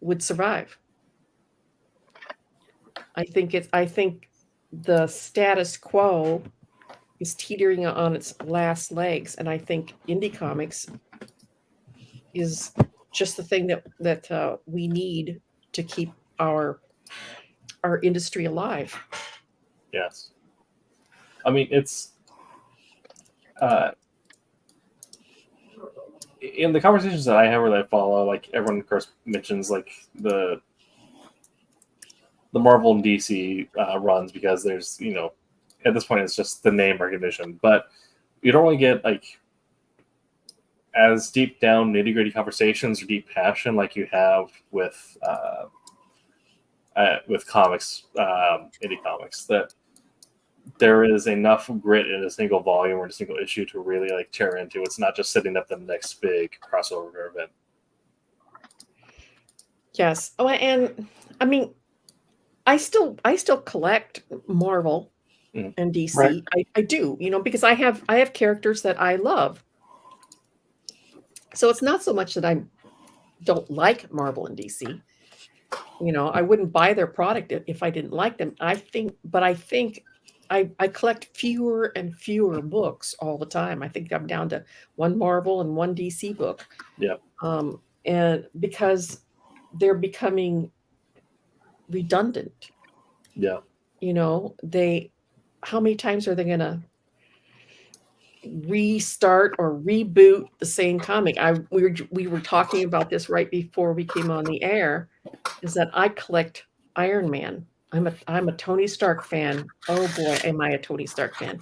would survive. I think the status quo is teetering on its last legs, and I think indie comics is just the thing that we need to keep our industry alive. Yes. I mean, it's in the conversations that I have or that I follow, like everyone of course mentions like the Marvel and DC runs, because there's, at this point it's just the name recognition, but you don't really get like as deep down nitty gritty conversations or deep passion like you have with comics, indie comics, that there is enough grit in a single volume or a single issue to really like tear into. It's not just setting up the next big crossover event. Yes. Oh, and I mean, I still collect Marvel and DC. Right. I do, because I have characters that I love. So it's not so much that I don't like Marvel and DC. I wouldn't buy their product if I didn't like them. I think I collect fewer and fewer books all the time. I think I'm down to one Marvel and one DC book. Yeah. And because they're becoming redundant. Yeah. How many times are they going to restart or reboot the same comic? We were talking about this right before we came on the air, is that I collect Iron Man. I'm a Tony Stark fan. Oh boy, am I a Tony Stark fan.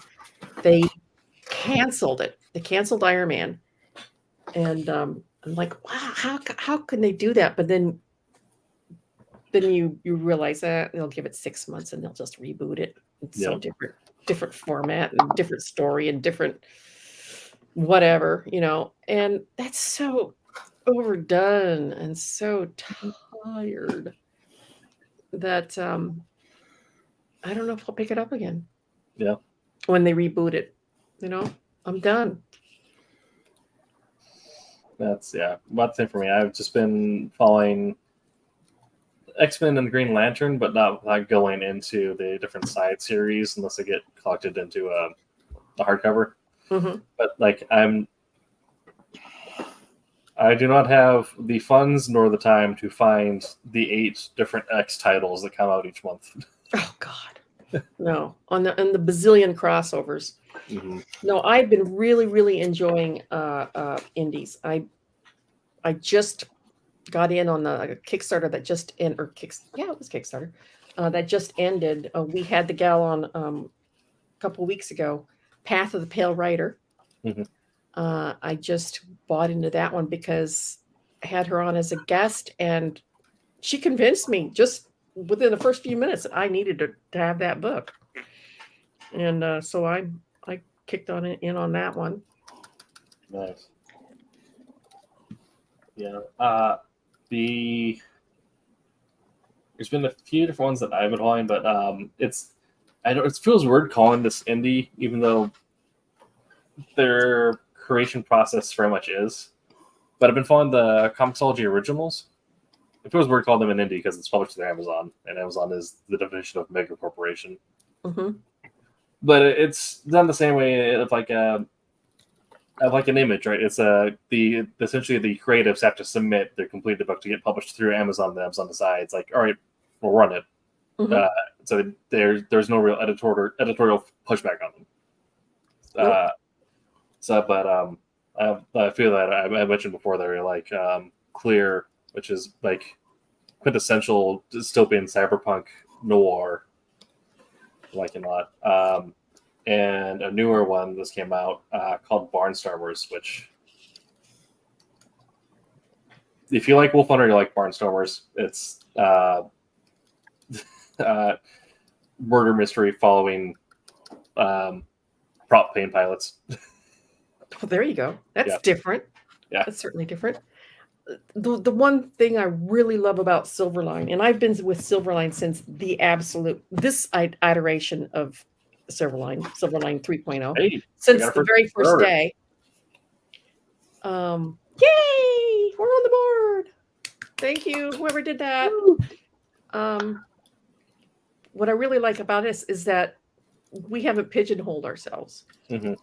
They canceled it. They canceled Iron Man. And I'm like, wow, how can they do that? But then you realize that they'll give it 6 months and they'll just reboot it. It's so different format and different story and different whatever, and that's so overdone and so tired that I don't know if I'll pick it up again. Yeah. When they reboot it, I'm done. That's about the same for me. I've just been following X-Men and the Green Lantern, but not going into the different side series unless they get collected into the hardcover. Mm-hmm. But like I do not have the funds nor the time to find the 8 different X titles that come out each month. Oh God, no! On the bazillion crossovers. Mm-hmm. No, I've been really, really enjoying indies. I just got in on the Kickstarter that just ended, it was Kickstarter that just ended. We had the gal on a couple weeks ago, Path of the Pale Rider. Mm-hmm. I just bought into that one because I had her on as a guest, and she convinced me just within the first few minutes that I needed to have that book. And so I kicked in on that one. Nice. Yeah. There's been a few different ones that I've been following, but it feels weird calling this indie, even though their creation process very much is. But I've been following the Comixology Originals. It feels weird calling them an indie because it's published through Amazon, and Amazon is the definition of mega corporation. Mm-hmm. But it's done the same way of like an image, right? It's essentially the creatives have to submit their completed book to get published through Amazon. And Amazon decides, like, all right, we'll run it. Mm-hmm. So there's no real editorial pushback on them. Nope. I feel that I mentioned before they're like Clear, which is like quintessential dystopian cyberpunk noir, like a lot. And a newer one that came out called Barnstormers, which if you like Wolf Hunter, you like Barnstormers. It's murder mystery following prop plane pilots. Well, there you go. That's different. Yeah. That's certainly different. The one thing I really love about Silverline, and I've been with Silverline since this iteration of Silverline 3.0, Hey, since the very first day. Yay! We're on the board. Thank you, whoever did that. What I really like about this is that we haven't pigeonholed ourselves. Mm-hmm.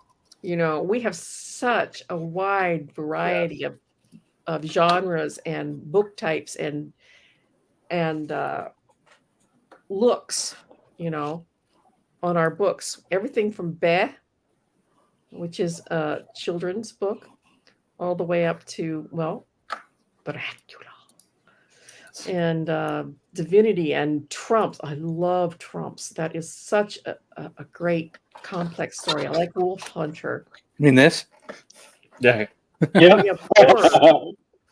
You know, we have such a wide variety of genres and book types and looks, you know, on our books. Everything from Be, which is a children's book, all the way up to, well, Dracula and Divinity and Trumps. I love Trumps. That is such a great complex story. I like Wolf Hunter. You mean this? Yeah. Yeah.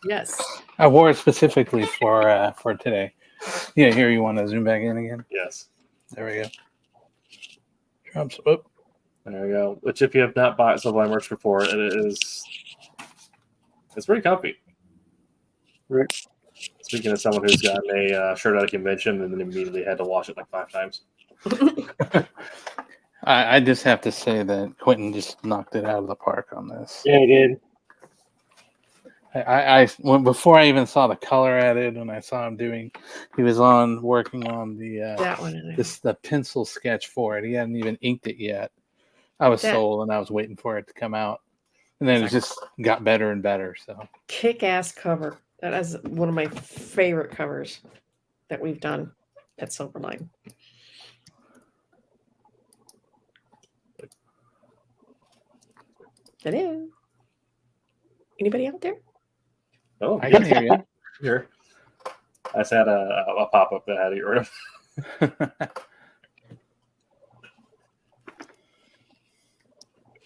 Yes. I wore it specifically for today. Yeah, here, you want to zoom back in again? Yes. There we go. Trumps. Oh. There we go. Which, if you have not bought Silverline merch before, it's pretty comfy. Right. Speaking of someone who's gotten a shirt at a convention and then immediately had to wash it like 5 times. I just have to say that Quentin just knocked it out of the park on this. Yeah, he did. Before I even saw the color added, when I saw him he was working on that one. The pencil sketch for it. He hadn't even inked it yet. I was sold, and I was waiting for it to come out, and then it just got better and better. So kick-ass cover. That is one of my favorite covers that we've done at Silverline. Hello. Anybody out there? Oh, I can hear you. Here. I just had a pop-up that I had to get rid of.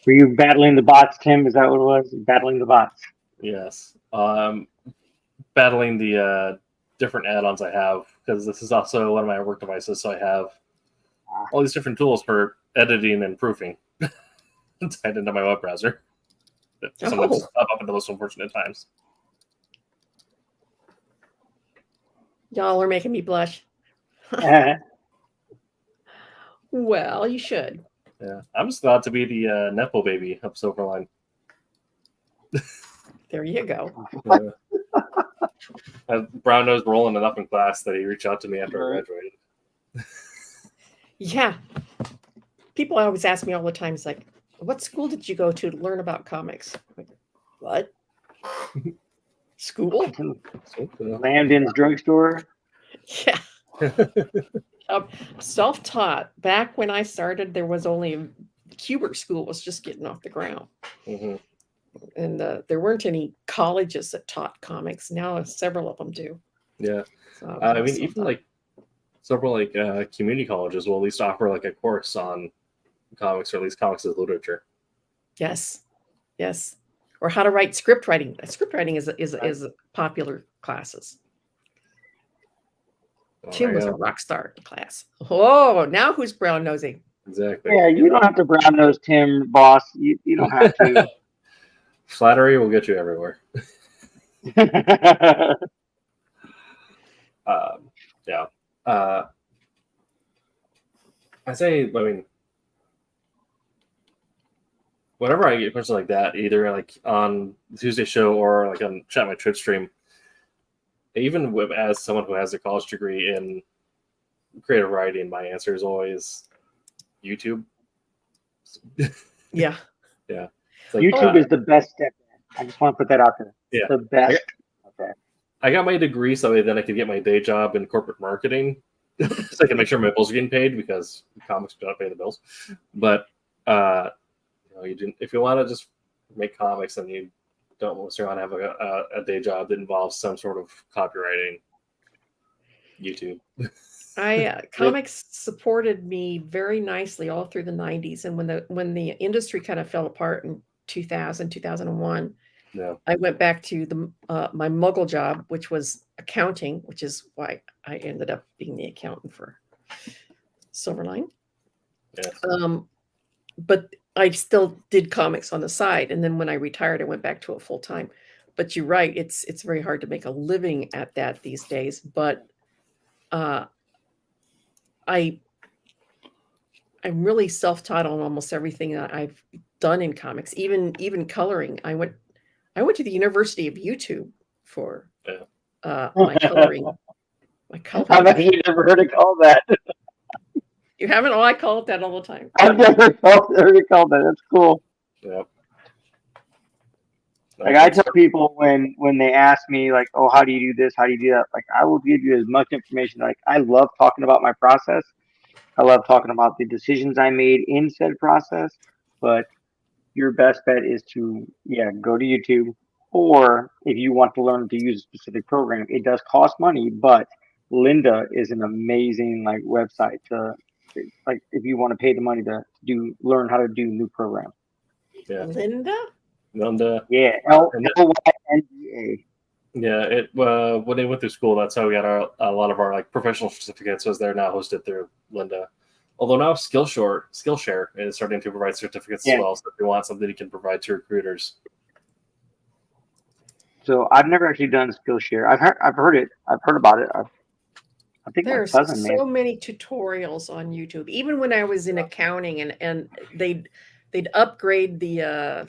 Were you battling the bots, Tim? Is that what it was? Battling the bots. Yes. Battling the different add-ons I have, because this is also one of my work devices, so I have all these different tools for editing and proofing tied into my web browser. Sometimes up into those unfortunate times. Y'all are making me blush. Well, you should. Yeah, I'm just glad to be the Nepo baby of Silverline. There you go. Brown nosed Roland enough in class that he reached out to me after I graduated. Yeah. People always ask me all the time, it's like, what school did you go to learn about comics? I'm like, what? School? Landon's drugstore. Yeah. Self-taught. Back when I started, there was only Kubert School was just getting off the ground. Mm-hmm. And there weren't any colleges that taught comics. Now several of them do. Yeah. So, I mean, even like several community colleges will at least offer like a course on comics, or at least comics as literature. Yes. Yes. Or how to write script writing. Script writing is popular classes. Tim was a rock star in class. Oh, now who's brown nosing? Exactly. Yeah, you don't have to brown nose Tim, boss. You don't have to. Flattery will get you everywhere. Yeah. I mean, whenever I get a question like that, either like on the Tuesday show or like on my Twitch stream, even as someone who has a college degree in creative writing, my answer is always YouTube. Yeah. Yeah. Like, YouTube is the best step. I just want to put that out there. Yeah. The best. I got my degree so then I could get my day job in corporate marketing, so I can make sure my bills are getting paid, because comics do not pay the bills. But if you want to just make comics, then you don't necessarily want to have a day job that involves some sort of copywriting. YouTube. Comics supported me very nicely all through the 90s, and when the industry kind of fell apart in 2000, 2001, Yeah. I went back to my Muggle job, which was accounting, which is why I ended up being the accountant for Silverline. Yes. But I still did comics on the side, and then when I retired, I went back to it full time. But you're right; it's very hard to make a living at that these days. But I'm really self-taught on almost everything that I've done in comics, even coloring. I went to the University of YouTube for my coloring. I bet you never heard it called that. You haven't? Oh, I call it that all the time. I've never heard it called that. That's cool. Yep. Like I tell people when they ask me like, oh, how do you do this? How do you do that? Like I will give you as much information. Like I love talking about my process. I love talking about the decisions I made in said process. But your best bet is to go to YouTube, or if you want to learn to use a specific program, it does cost money, but Linda is an amazing like website to like if you want to pay the money to learn how to do new programs. Yeah. Linda? Yeah, LYNDA. Yeah, when they went through school, that's how we got a lot of our like professional certificates. Was they're now hosted through Linda. Although now Skillshare is starting to provide certificates as well. So if you want something, you can provide to recruiters. So I've never actually done Skillshare. I've heard it. I've heard about it. I think There's so many tutorials on YouTube. Even when I was in accounting, and they'd upgrade the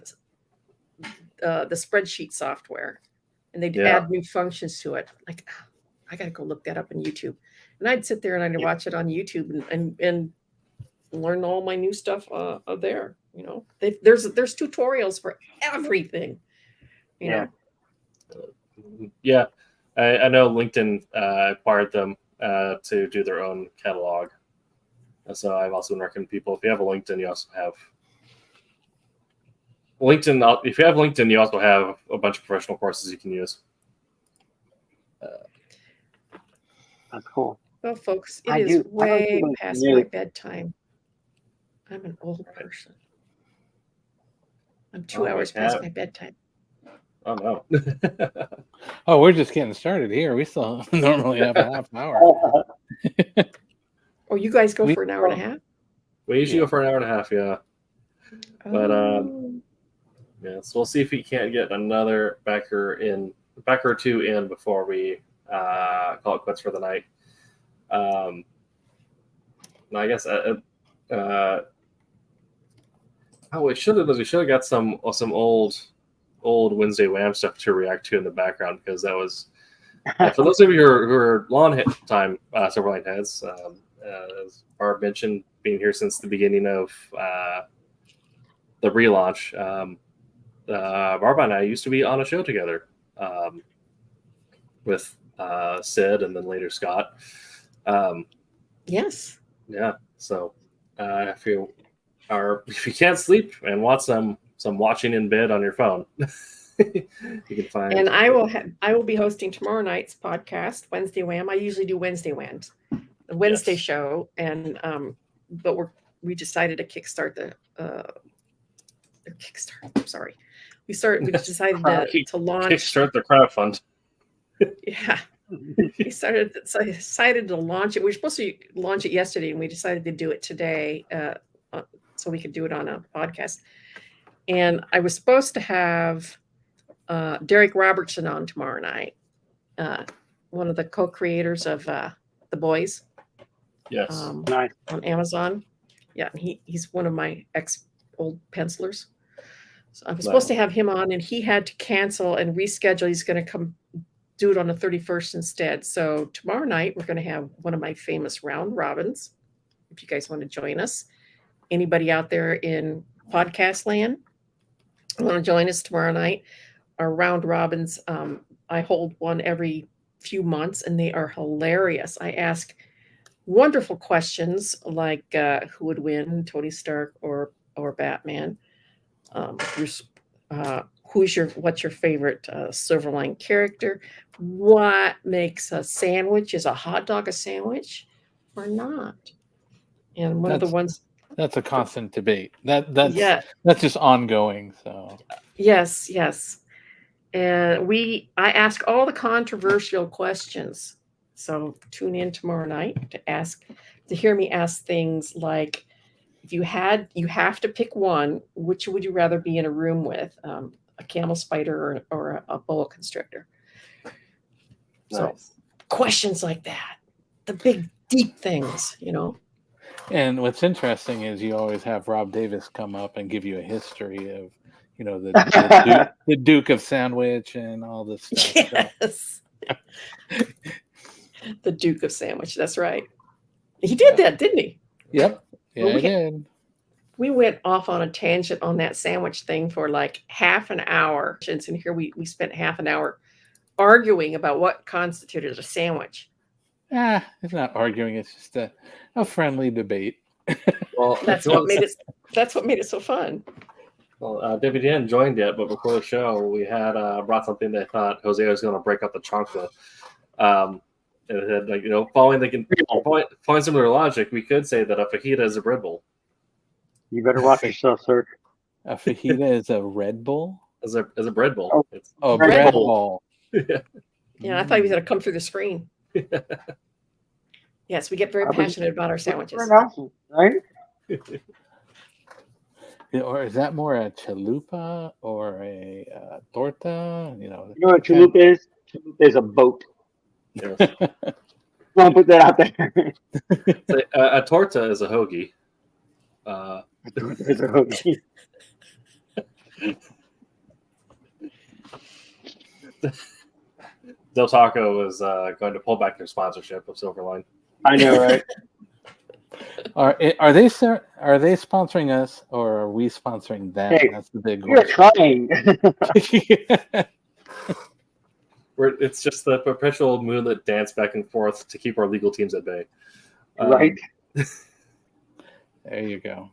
spreadsheet software, and they'd add new functions to it. Like, I got to go look that up on YouTube. And I'd sit there and I'd watch it on YouTube and learn all my new stuff there. You know, there's tutorials for everything. You know. Yeah, I know LinkedIn acquired them to do their own catalog. So I've also been recommending people, if you have a LinkedIn, you also have LinkedIn. If you have LinkedIn, you also have a bunch of professional courses you can use. That's cool. Well, folks, it is way past my bedtime. I'm an old person. I'm 2 hours past my bedtime. Oh, no. Oh, we're just getting started here. We still normally have a half an hour. Oh, you guys go for an hour and a half? We usually go for an hour and a half, yeah. But, so we'll see if we can't get another backer or two in before we call it quits for the night. I guess we should have got some old Wednesday Wham stuff to react to in the background, because that was for those of you who are long time Silverline heads, as Barb mentioned, being here since the beginning of the relaunch. Barb and I used to be on a show together with Sid and then later Scott. Yes. Yeah. So if you can't sleep and want some watching in bed on your phone, you can find. And I will be hosting tomorrow night's podcast, Wednesday Wham. I usually do Wednesday Whams, the Wednesday show, and but we decided to kickstart the Kickstarter. I'm sorry. We decided to launch. Kickstart the crowdfund. Yeah. We decided to launch it. We were supposed to launch it yesterday, and we decided to do it today so we could do it on a podcast. And I was supposed to have Derek Robertson on tomorrow night, one of the co-creators of The Boys. Yes. Nice. On Amazon. Yeah, he's one of my old pencilers. So I was supposed to have him on, and he had to cancel and reschedule. He's going to come do it on the 31st instead. So tomorrow night, we're going to have one of my famous round robins. If you guys want to join us, anybody out there in podcast land want to join us tomorrow night? Our round robins, I hold one every few months, and they are hilarious. I ask wonderful questions like who would win, Tony Stark or Batman? What's your favorite Silverline character? What makes a sandwich? Is a hot dog a sandwich or not? And one of the ones that's a constant debate. That's just ongoing. So yes. And I ask all the controversial questions. So tune in tomorrow night to hear me ask things like, if you have to pick one, which would you rather be in a room with, a camel spider or a boa constrictor? So Nice. questions like that, the big deep things, And what's interesting is you always have Rob Davis come up and give you a history of, the Duke of Sandwich and all this stuff. Yes. The Duke of Sandwich. That's right. He did that, didn't he? Yep. Yeah, Well, I did. We went off on a tangent on that sandwich thing for like half an hour. And here we spent half an hour arguing about what constituted a sandwich. It's not arguing. It's just a friendly debate. Well, That's what made it so fun. Well, David, you hadn't joined yet, but before the show, we had brought something that I thought Jose was going to break up the trunk with. And it had, following similar logic, we could say that a fajita is a bread bowl. You better watch yourself, sir. A fajita is a Red Bull? As a bread bowl. Oh, bread bread bowl. bowl. Yeah, I thought he was going to come through the screen. Yes, we get very passionate about our sandwiches. Right? Or is that more a chalupa or a torta? You know what chalupa is? Chalupa is a boat. Yes. Don't put that out there. A torta is a hoagie. It's a hoagie. Del Taco is going to pull back their sponsorship of Silverline. I know, right? Are they sponsoring us, or are we sponsoring them? Hey, that's the big You're trying. It's just the perpetual moonlit dance back and forth to keep our legal teams at bay. Right? There you go.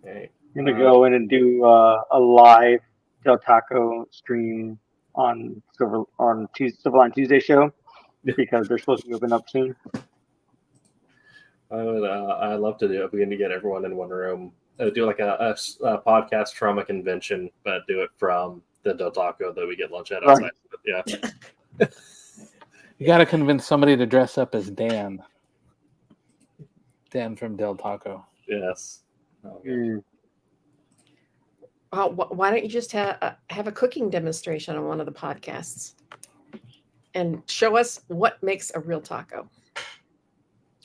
Okay. I'm going to go in and do a live Del Taco stream on Silverline Tuesday show because they're supposed to be open up soon. I'd love to do it. We're going to get everyone in one room. Do like a podcast trauma convention, but do it from the Del Taco that we get lunch at outside. Right. Yeah. You got to convince somebody to dress up as Dan. Dan from Del Taco. Yes. Oh, why don't you just have a cooking demonstration on one of the podcasts and show us what makes a real taco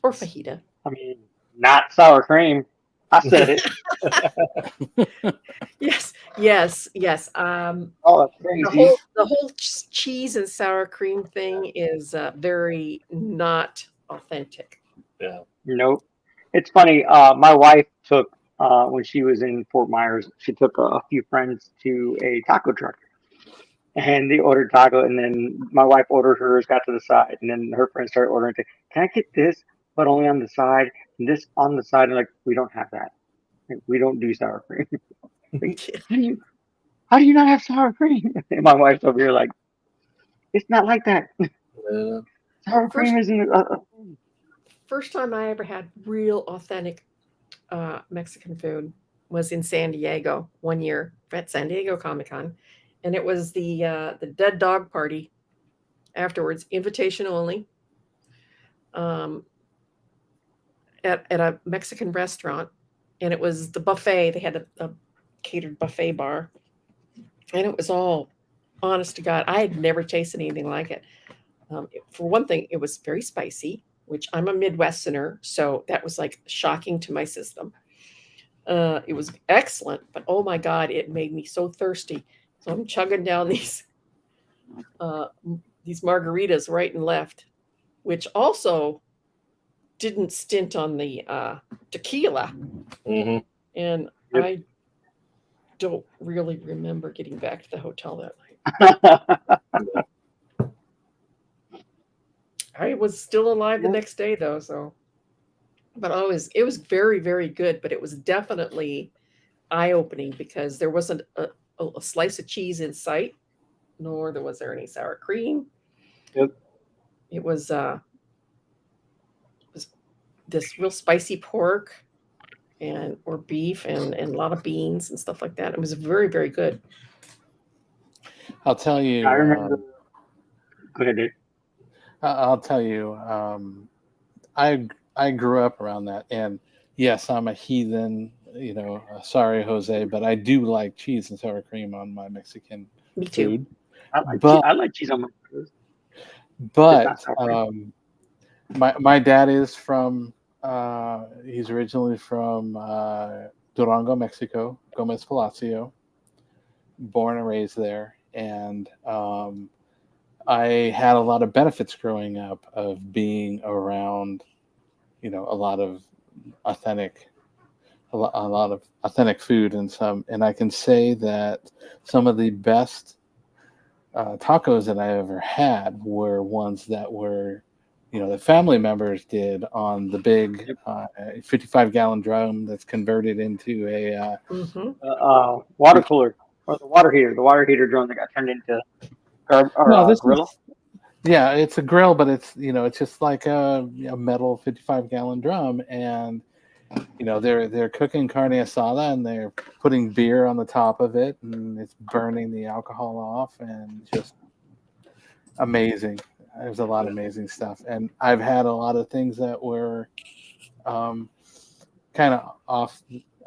or fajita? I mean, not sour cream. I said it. Yes. Oh, that's crazy. The whole cheese and sour cream thing is very not authentic. Yeah. Nope. It's funny. My wife took when she was in Fort Myers. She took a few friends to a taco truck, and they ordered taco. And then my wife ordered hers, got to the side, and then her friends started ordering. Can I get this, but only on the side, and this on the side? And like, we don't have that. Like, we don't do sour cream. Like, how do you not have sour cream? And my wife's over here like, it's not like that. Sour cream isn't. First time I ever had real authentic Mexican food was in San Diego one year at San Diego Comic-Con, and it was the dead dog party afterwards, invitation only, at a Mexican restaurant, and it was the buffet. They had a catered buffet bar, and it was all, honest to God, I had never tasted anything like it. For one thing, it was very spicy, which I'm a Midwesterner, so that was like shocking to my system. It was excellent, but oh my God, it made me so thirsty. So I'm chugging down these margaritas right and left, which also didn't stint on the tequila. Mm-hmm. And Yep. I don't really remember getting back to the hotel that night. I was still alive the next day though, so. But it was very, very good, but it was definitely eye-opening because there wasn't a slice of cheese in sight, nor was there any sour cream. Yep. It was this real spicy pork, or beef and a lot of beans and stuff like that. It was very, very good. I'll tell you. I remember. Go ahead, Dave. I'll tell you. I grew up around that, and yes, I'm a heathen. Sorry, Jose, but I do like cheese and sour cream on my Mexican Me too. food. I like cheese on my food. But my dad is from. He's originally from Durango, Mexico, Gomez Palacio. Born and raised there, and I had a lot of benefits growing up of being around, a lot of authentic food and I can say that some of the best tacos that I ever had were ones that were, the family members did on the big 55-gallon drum that's converted into a water cooler or the water heater drum that got turned into grill. Yeah, it's a grill, but it's it's just like a metal 55-gallon drum, and they're cooking carne asada and they're putting beer on the top of it, and it's burning the alcohol off, and just amazing. There's a lot of amazing stuff, and I've had a lot of things that were kind of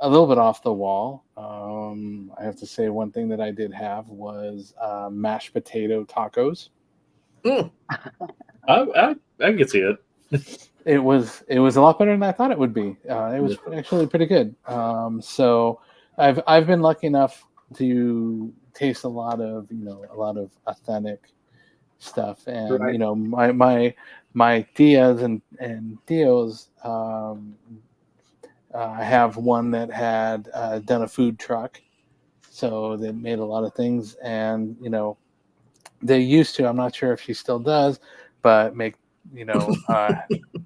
a little bit off the wall. I have to say one thing that I did have was mashed potato tacos. I can see it. It was a lot better than I thought it would be. It was actually pretty good. So I've been lucky enough to taste a lot of authentic stuff, and right. my tias and tios. I have one that had done a food truck, so they made a lot of things, and they used to. I'm not sure if she still does, but make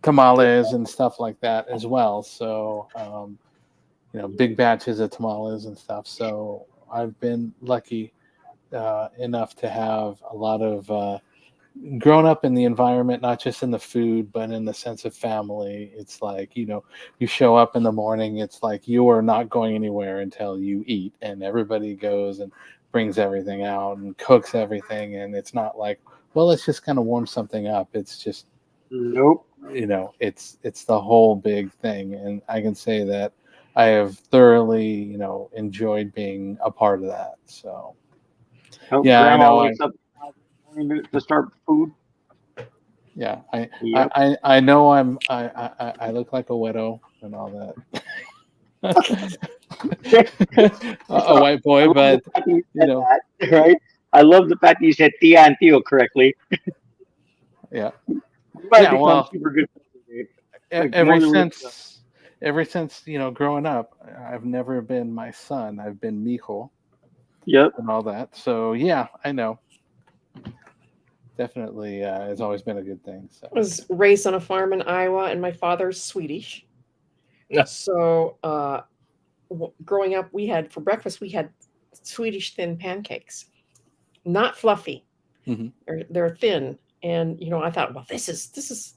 tamales and stuff like that as well. So big batches of tamales and stuff. So I've been lucky enough to have a lot of grown up in the environment, not just in the food, but in the sense of family. It's like, you show up in the morning, it's like you are not going anywhere until you eat, and everybody goes and brings everything out and cooks everything. And it's not like, well, let's just kind of warm something up. It's just, nope. It's the whole big thing. And I can say that I have thoroughly, enjoyed being a part of that. So, yeah, I know. To start food. Yeah, I know I look like a widow and all that. A white boy, but that, right? I love the fact that you said tia and tío correctly. Yeah. Well, super good. Ever since growing up, I've never been my son. I've been mijo. Yep. And all that. So yeah, I know. Definitely has always been a good thing. So. I was raised on a farm in Iowa, and my father's Swedish. Yeah. So growing up, for breakfast, we had Swedish thin pancakes, not fluffy. Mm-hmm. They're thin. And, I thought, well, this is,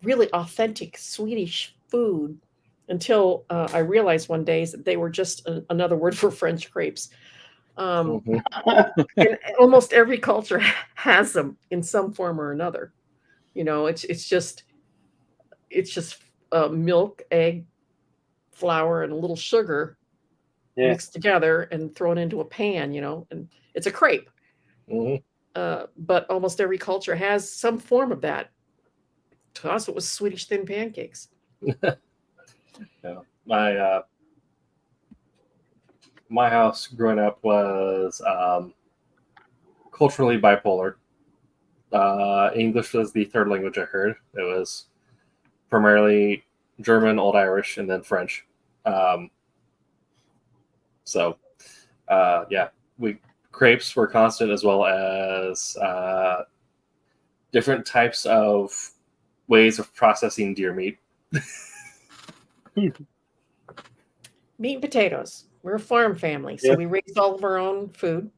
really authentic Swedish food, until I realized one day that they were just another word for French crepes. And almost every culture has them in some form or another. It's just milk, egg, flour, and a little sugar mixed together and thrown into a pan, and it's a crepe. Mm-hmm. But almost every culture has some form of that. To us, it was Swedish thin pancakes. Yeah. My house growing up was culturally bipolar. English was the third language I heard. It was primarily German, Old Irish, and then French. Crepes were constant, as well as different types of ways of processing deer meat. Meat and potatoes. We're a farm family, so we raised all of our own food.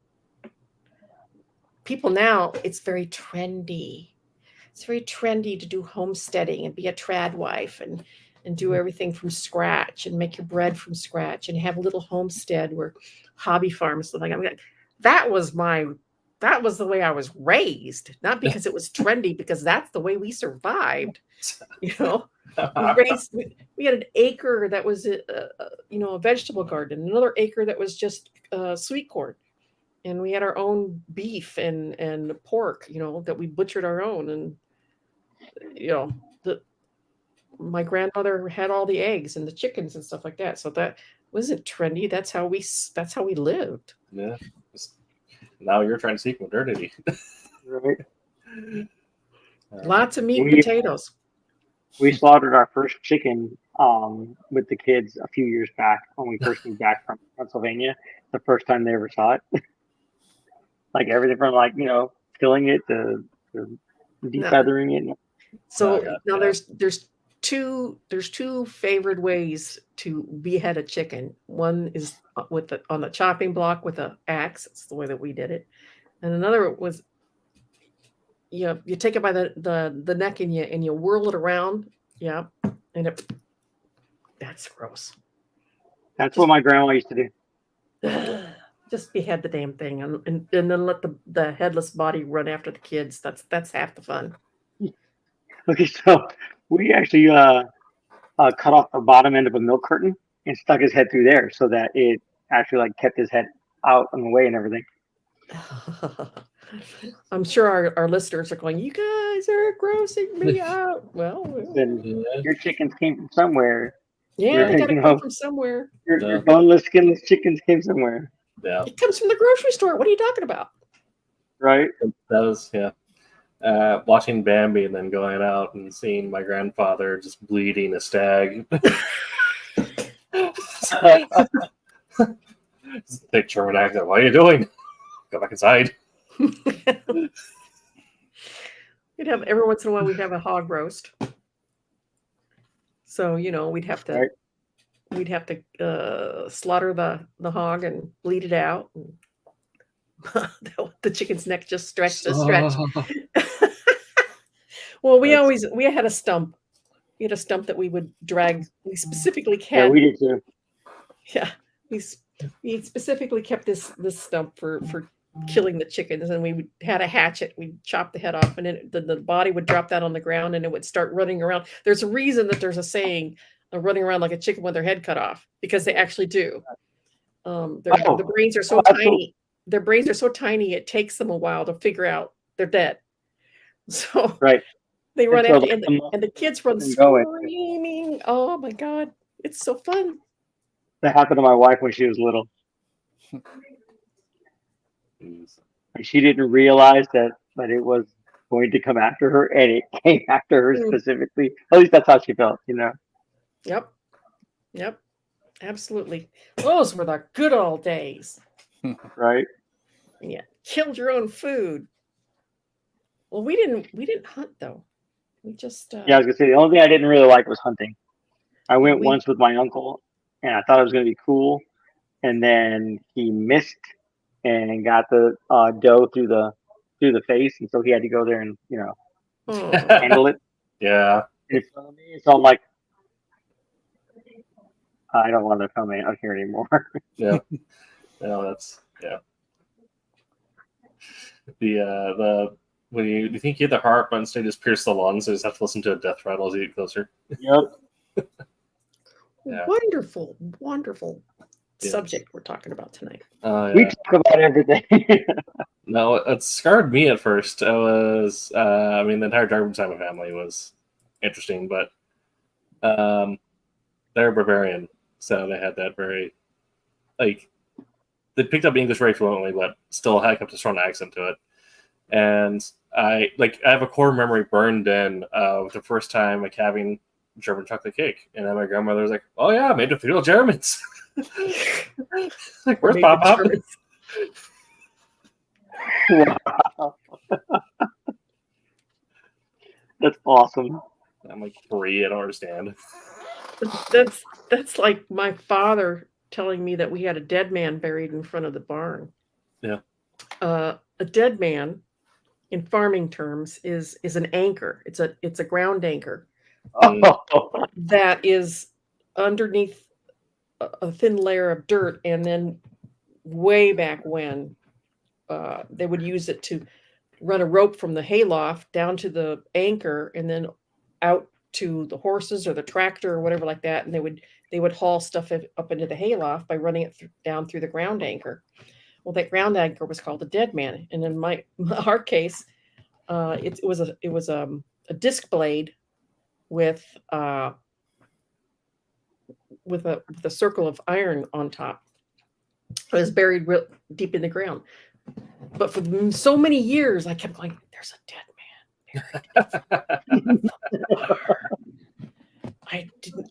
People now, it's very trendy. It's very trendy to do homesteading and be a trad wife and and do everything from scratch and make your bread from scratch and have a little homestead where hobby farm stuff like that. That was the way I was raised, not because it was trendy, because that's the way we survived. You know, we had an acre that was a vegetable garden, another acre that was just sweet corn, and we had our own beef and pork, that we butchered our own, and my grandmother had all the eggs and the chickens and stuff like that. So that wasn't trendy. That's how we lived. Yeah. Now you're trying to seek modernity. Right. Lots of meat and potatoes. We slaughtered our first chicken with the kids a few years back when we first moved back from Pennsylvania. The first time they ever saw it. Like everything from killing it to defeathering it. So now there's two favored ways to behead a chicken. One is on the chopping block with an axe. It's the way that we did it, and another was you take it by the neck and you whirl it around. Yeah, and that's gross. That's what my grandma used to do. Just behead the damn thing and then let the headless body run after the kids. That's half the fun. Okay, so we actually cut off the bottom end of a milk curtain and stuck his head through there so that it actually kept his head out and away and everything. I'm sure our listeners are going, you guys are grossing me out. Well, then your chickens came from somewhere. Yeah, they got to come from somewhere. Your boneless, skinless chickens came somewhere. Yeah, it comes from the grocery store. What are you talking about? Right. That was watching Bambi and then going out and seeing my grandfather just bleeding a stag. Thick German accent. What are you doing? Go back inside. We'd have every once in a while we'd have a hog roast. So we'd have to slaughter the hog and bleed it out. And the chicken's neck just stretched to stretch. Well, we had a stump. We had a stump that we would drag. We specifically had. Yeah, we did too. Yeah, we specifically kept this stump for killing the chickens, and we had a hatchet. We'd chop the head off, and then the body would drop down on the ground, and it would start running around. There's a reason that there's a saying, running around like a chicken with their head cut off, because they actually do. The brains are so tiny. Their brains are so tiny, it takes them a while to figure out they're dead. So right. They run after, and the kids run screaming. Oh my God, it's so fun. That happened to my wife when she was little. And she didn't realize that it was going to come after her, and it came after her specifically. At least that's how she felt, Yep. Absolutely. Those were the good old days. Right. Yeah. Killed your own food. Well, we didn't hunt though. We just I was gonna say the only thing I didn't really like was hunting. I went once with my uncle, and I thought it was gonna be cool, and then he missed and got the doe through the face, and so he had to go there and handle it. Yeah. In front of me, so I'm like, I don't want to come out here anymore. Yeah. No, that's the when you think you hit the heart, but instead you just pierce the lungs, so you just have to listen to a death rattle as you get closer. Yep. Yeah. Wonderful subject we're talking about tonight. We talk about everything. No, it scarred me at first. I was, the entire Darwin Simon family was interesting, but they're Bavarian, so they had that very, they picked up English very fluently, but still had kept a strong accent to it. And I have a core memory burned in of the first time having German chocolate cake, and then my grandmother was like, "Oh yeah, made with real Germans." Like, where's Pop Pop? Wow. That's awesome. I'm like 3, I don't understand. That's like my father telling me that we had a dead man buried in front of the barn. Yeah. A dead man in farming terms is an anchor. It's a ground anchor. Oh, that is underneath a thin layer of dirt, and then way back when they would use it to run a rope from the hayloft down to the anchor and then out to the horses or the tractor or whatever like that, and they would haul stuff up into the hayloft by running it down through the ground anchor. Well, that ground anchor was called a dead man, and in our case, it was a disc blade with a circle of iron on top. It was buried real deep in the ground. But for so many years, I kept going, there's a dead man buried.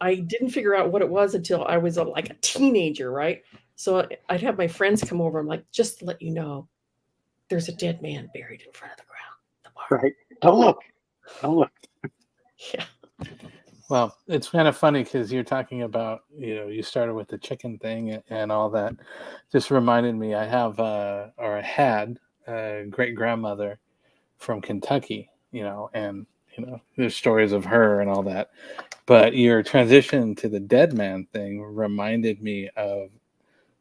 I didn't figure out what it was until I was like a teenager, right? So I'd have my friends come over. I'm like, just to let you know, there's a dead man buried in front of the ground. right. Don't look. Don't look. Yeah. Well, it's kind of funny because you're talking about, you started with the chicken thing and all that. Just reminded me, I had a great grandmother from Kentucky, and there's stories of her and all that. But your transition to the dead man thing reminded me of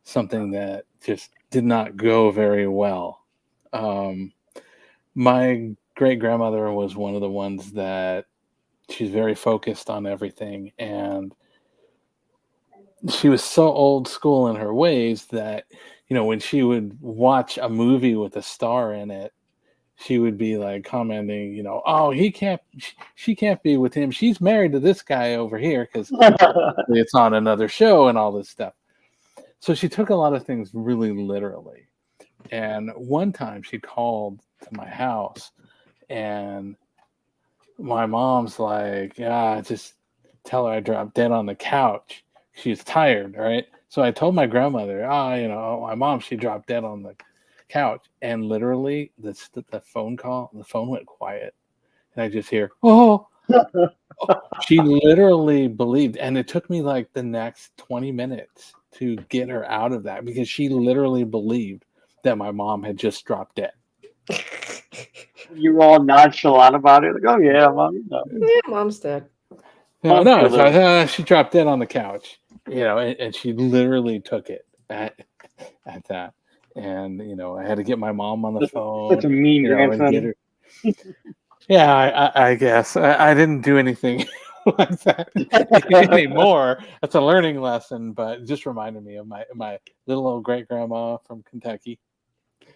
something that just did not go very well. My great grandmother was one of the ones that she's very focused on everything, and she was so old school in her ways that when she would watch a movie with a star in it, she would be like commenting, oh, she can't be with him, she's married to this guy over here, because it's on another show and all this stuff. So she took a lot of things really literally. And one time she called to my house, and my mom's like, yeah, just tell her I dropped dead on the couch. She's tired, right? So I told my grandmother, my mom, she dropped dead on the couch. And literally, the phone went quiet. And I just hear, oh. She literally believed. And it took me like the next 20 minutes to get her out of that, because she literally believed that my mom had just dropped dead. You were all nonchalant about it. Like, oh, yeah, mom. Yeah, mom's dead. No, she dropped dead on the couch, and she literally took it at that. And, I had to get my mom on the phone. Such a mean grandson. Yeah, I guess. I didn't do anything like that anymore. That's a learning lesson, but it just reminded me of my little old great grandma from Kentucky.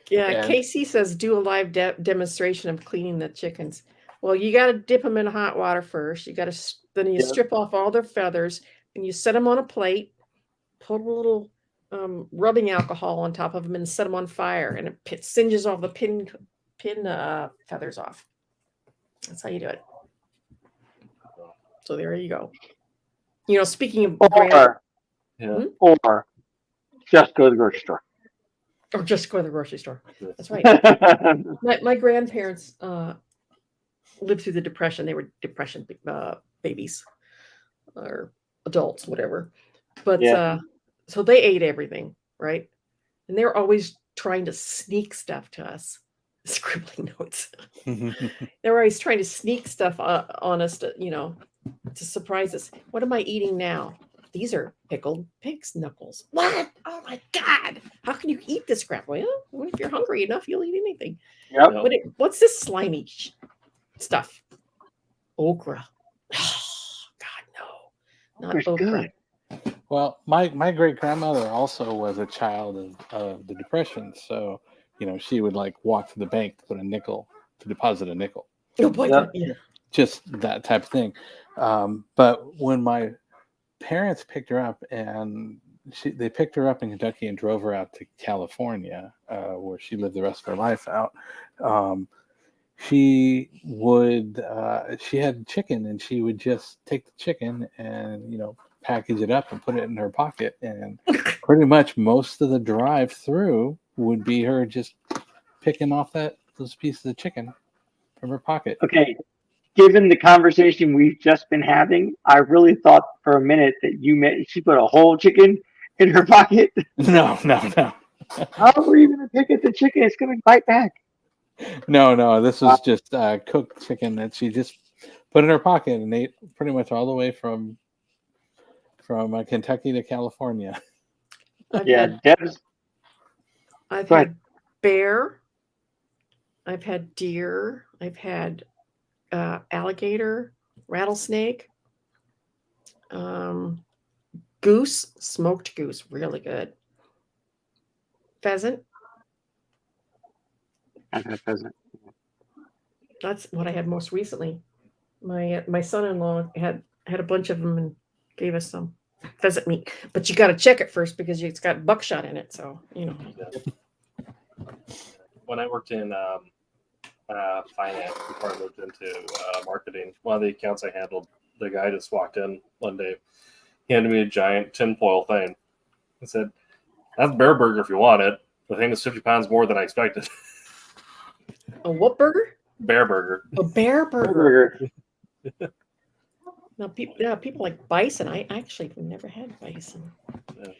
Yeah, Casey says do a live demonstration of cleaning the chickens. Well, you got to dip them in hot water first. Then you strip off all their feathers, and you set them on a plate, put a little rubbing alcohol on top of them, and set them on fire, and it singes all the pin feathers off. That's how you do it. So there you go. Speaking of or just go to the grocery store. Or just go to the grocery store. That's right. My grandparents lived through the Depression. They were Depression babies or adults, whatever. But so they ate everything, right? And they were always trying to sneak stuff to us, scribbling notes. They were always trying to sneak stuff on us to surprise us. What am I eating now? These are pickled pig's knuckles. What? Oh my God. How can you eat this crap? Well, if you're hungry enough, you'll eat anything. Yep. What's this slimy stuff? Okra. Oh, God, no. Not okra. Good. Well, my great grandmother also was a child of the Depression. So, she would like walk to the bank to deposit a nickel. Oh boy, yeah. Just that type of thing. But when my parents picked her up, and they picked her up in Kentucky and drove her out to California, where she lived the rest of her life out. She had chicken, and she would just take the chicken and, package it up and put it in her pocket. And pretty much most of the drive through would be her just picking off those pieces of chicken from her pocket. Okay. Given the conversation we've just been having, I really thought for a minute that she put a whole chicken in her pocket. No. How are you going to pick at the chicken? It's going to bite back. No. This was just cooked chicken that she just put in her pocket and ate pretty much all the way from Kentucky to California. I've Deb's. I've Go had ahead. bear. I've had deer. I've had alligator, rattlesnake, goose, smoked goose, really good. Pheasant. I've had pheasant. That's what I had most recently. My son-in-law had a bunch of them and gave us some pheasant meat. But you got to check it first because it's got buckshot in it. So When I worked in finance before I moved into marketing, one of the accounts I handled, the guy just walked in one day, handed me a giant tinfoil thing, and said, "That's bear burger if you want it. The thing is 50 pounds more than I expected." a what burger? Bear burger. A bear burger. Burger. Now, people like bison. I actually have never had bison, Yeah.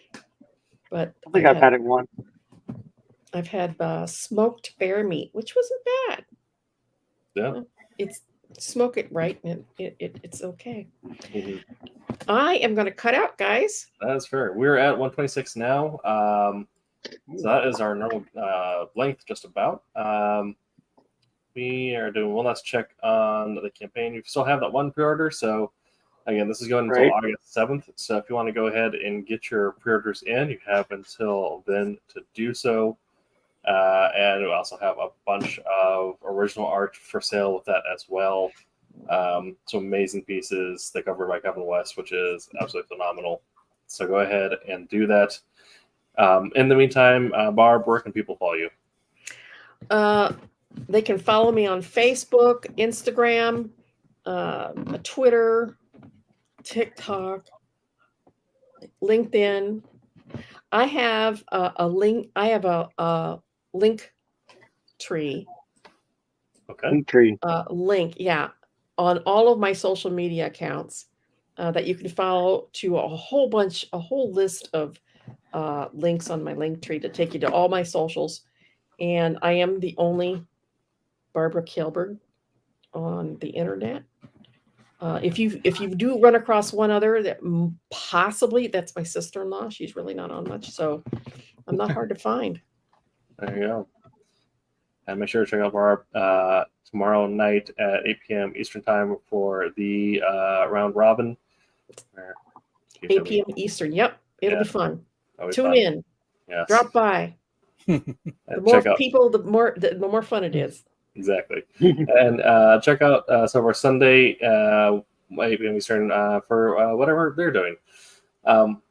but I think I've had it once. I've had smoked bear meat, which wasn't bad. Yeah. It's smoke it right, and it's okay. Mm-hmm. I am going to cut out, guys. That is fair. We're at 126 now. So that is our normal length, just about. We are doing one last check on the campaign. You still have that one pre-order. So again, this is going until August 7th. So if you want to go ahead and get your pre-orders in, you have until then to do so. And we also have a bunch of original art for sale with that as well. Some amazing pieces. They covered by Kevin West, which is absolutely phenomenal. So go ahead and do that. In the meantime, Barb, where can people follow you? They can follow me on Facebook, Instagram, Twitter, TikTok, LinkedIn. I have a link. I have a link tree. Okay. Link tree. Link, yeah, on all of my social media accounts that you can follow to a whole list of links on my link tree to take you to all my socials. And I am the only Barbara Kaalberg on the internet. If you do run across one other that possibly, that's my sister-in-law. She's really not on much, so I'm not hard to find. There you go. And make sure to check out Barb tomorrow night at 8 p.m. Eastern Time for the round robin. 8 p.m. Eastern. Yep, it'll be fun. Tune in. Yes. Drop by. The more people, the more fun it is. Exactly. And check out some of our Sunday 8 p.m. Eastern for whatever they're doing.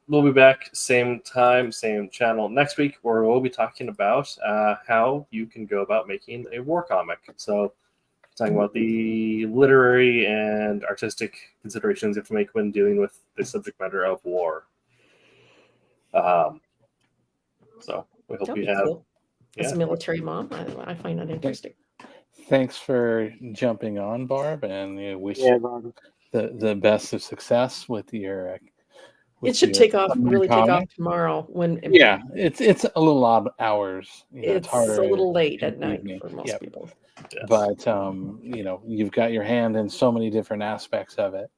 We'll be back same time, same channel next week, where we'll be talking about how you can go about making a war comic. So talking about the literary and artistic considerations you have to make when dealing with the subject matter of war. So we hope you have. Cool. As a military mom, I find that interesting. Thanks for jumping on, Barb, and wish the best of success with your. It should take off tomorrow. It's a little odd hours. It's a little late at night for most people. Yes. But you've got your hand in so many different aspects of it.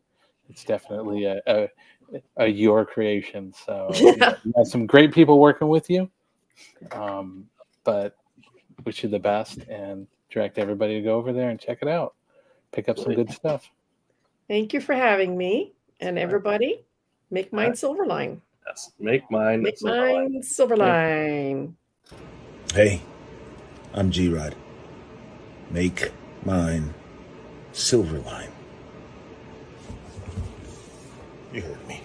It's definitely a your creation. So you have some great people working with you. But wish you the best and direct everybody to go over there and check it out. Pick up some good stuff. Thank you for having me, and everybody. Make mine Silverline. Yes, make mine Silverline. Hey, I'm G-Rod. Make mine Silverline. You heard me.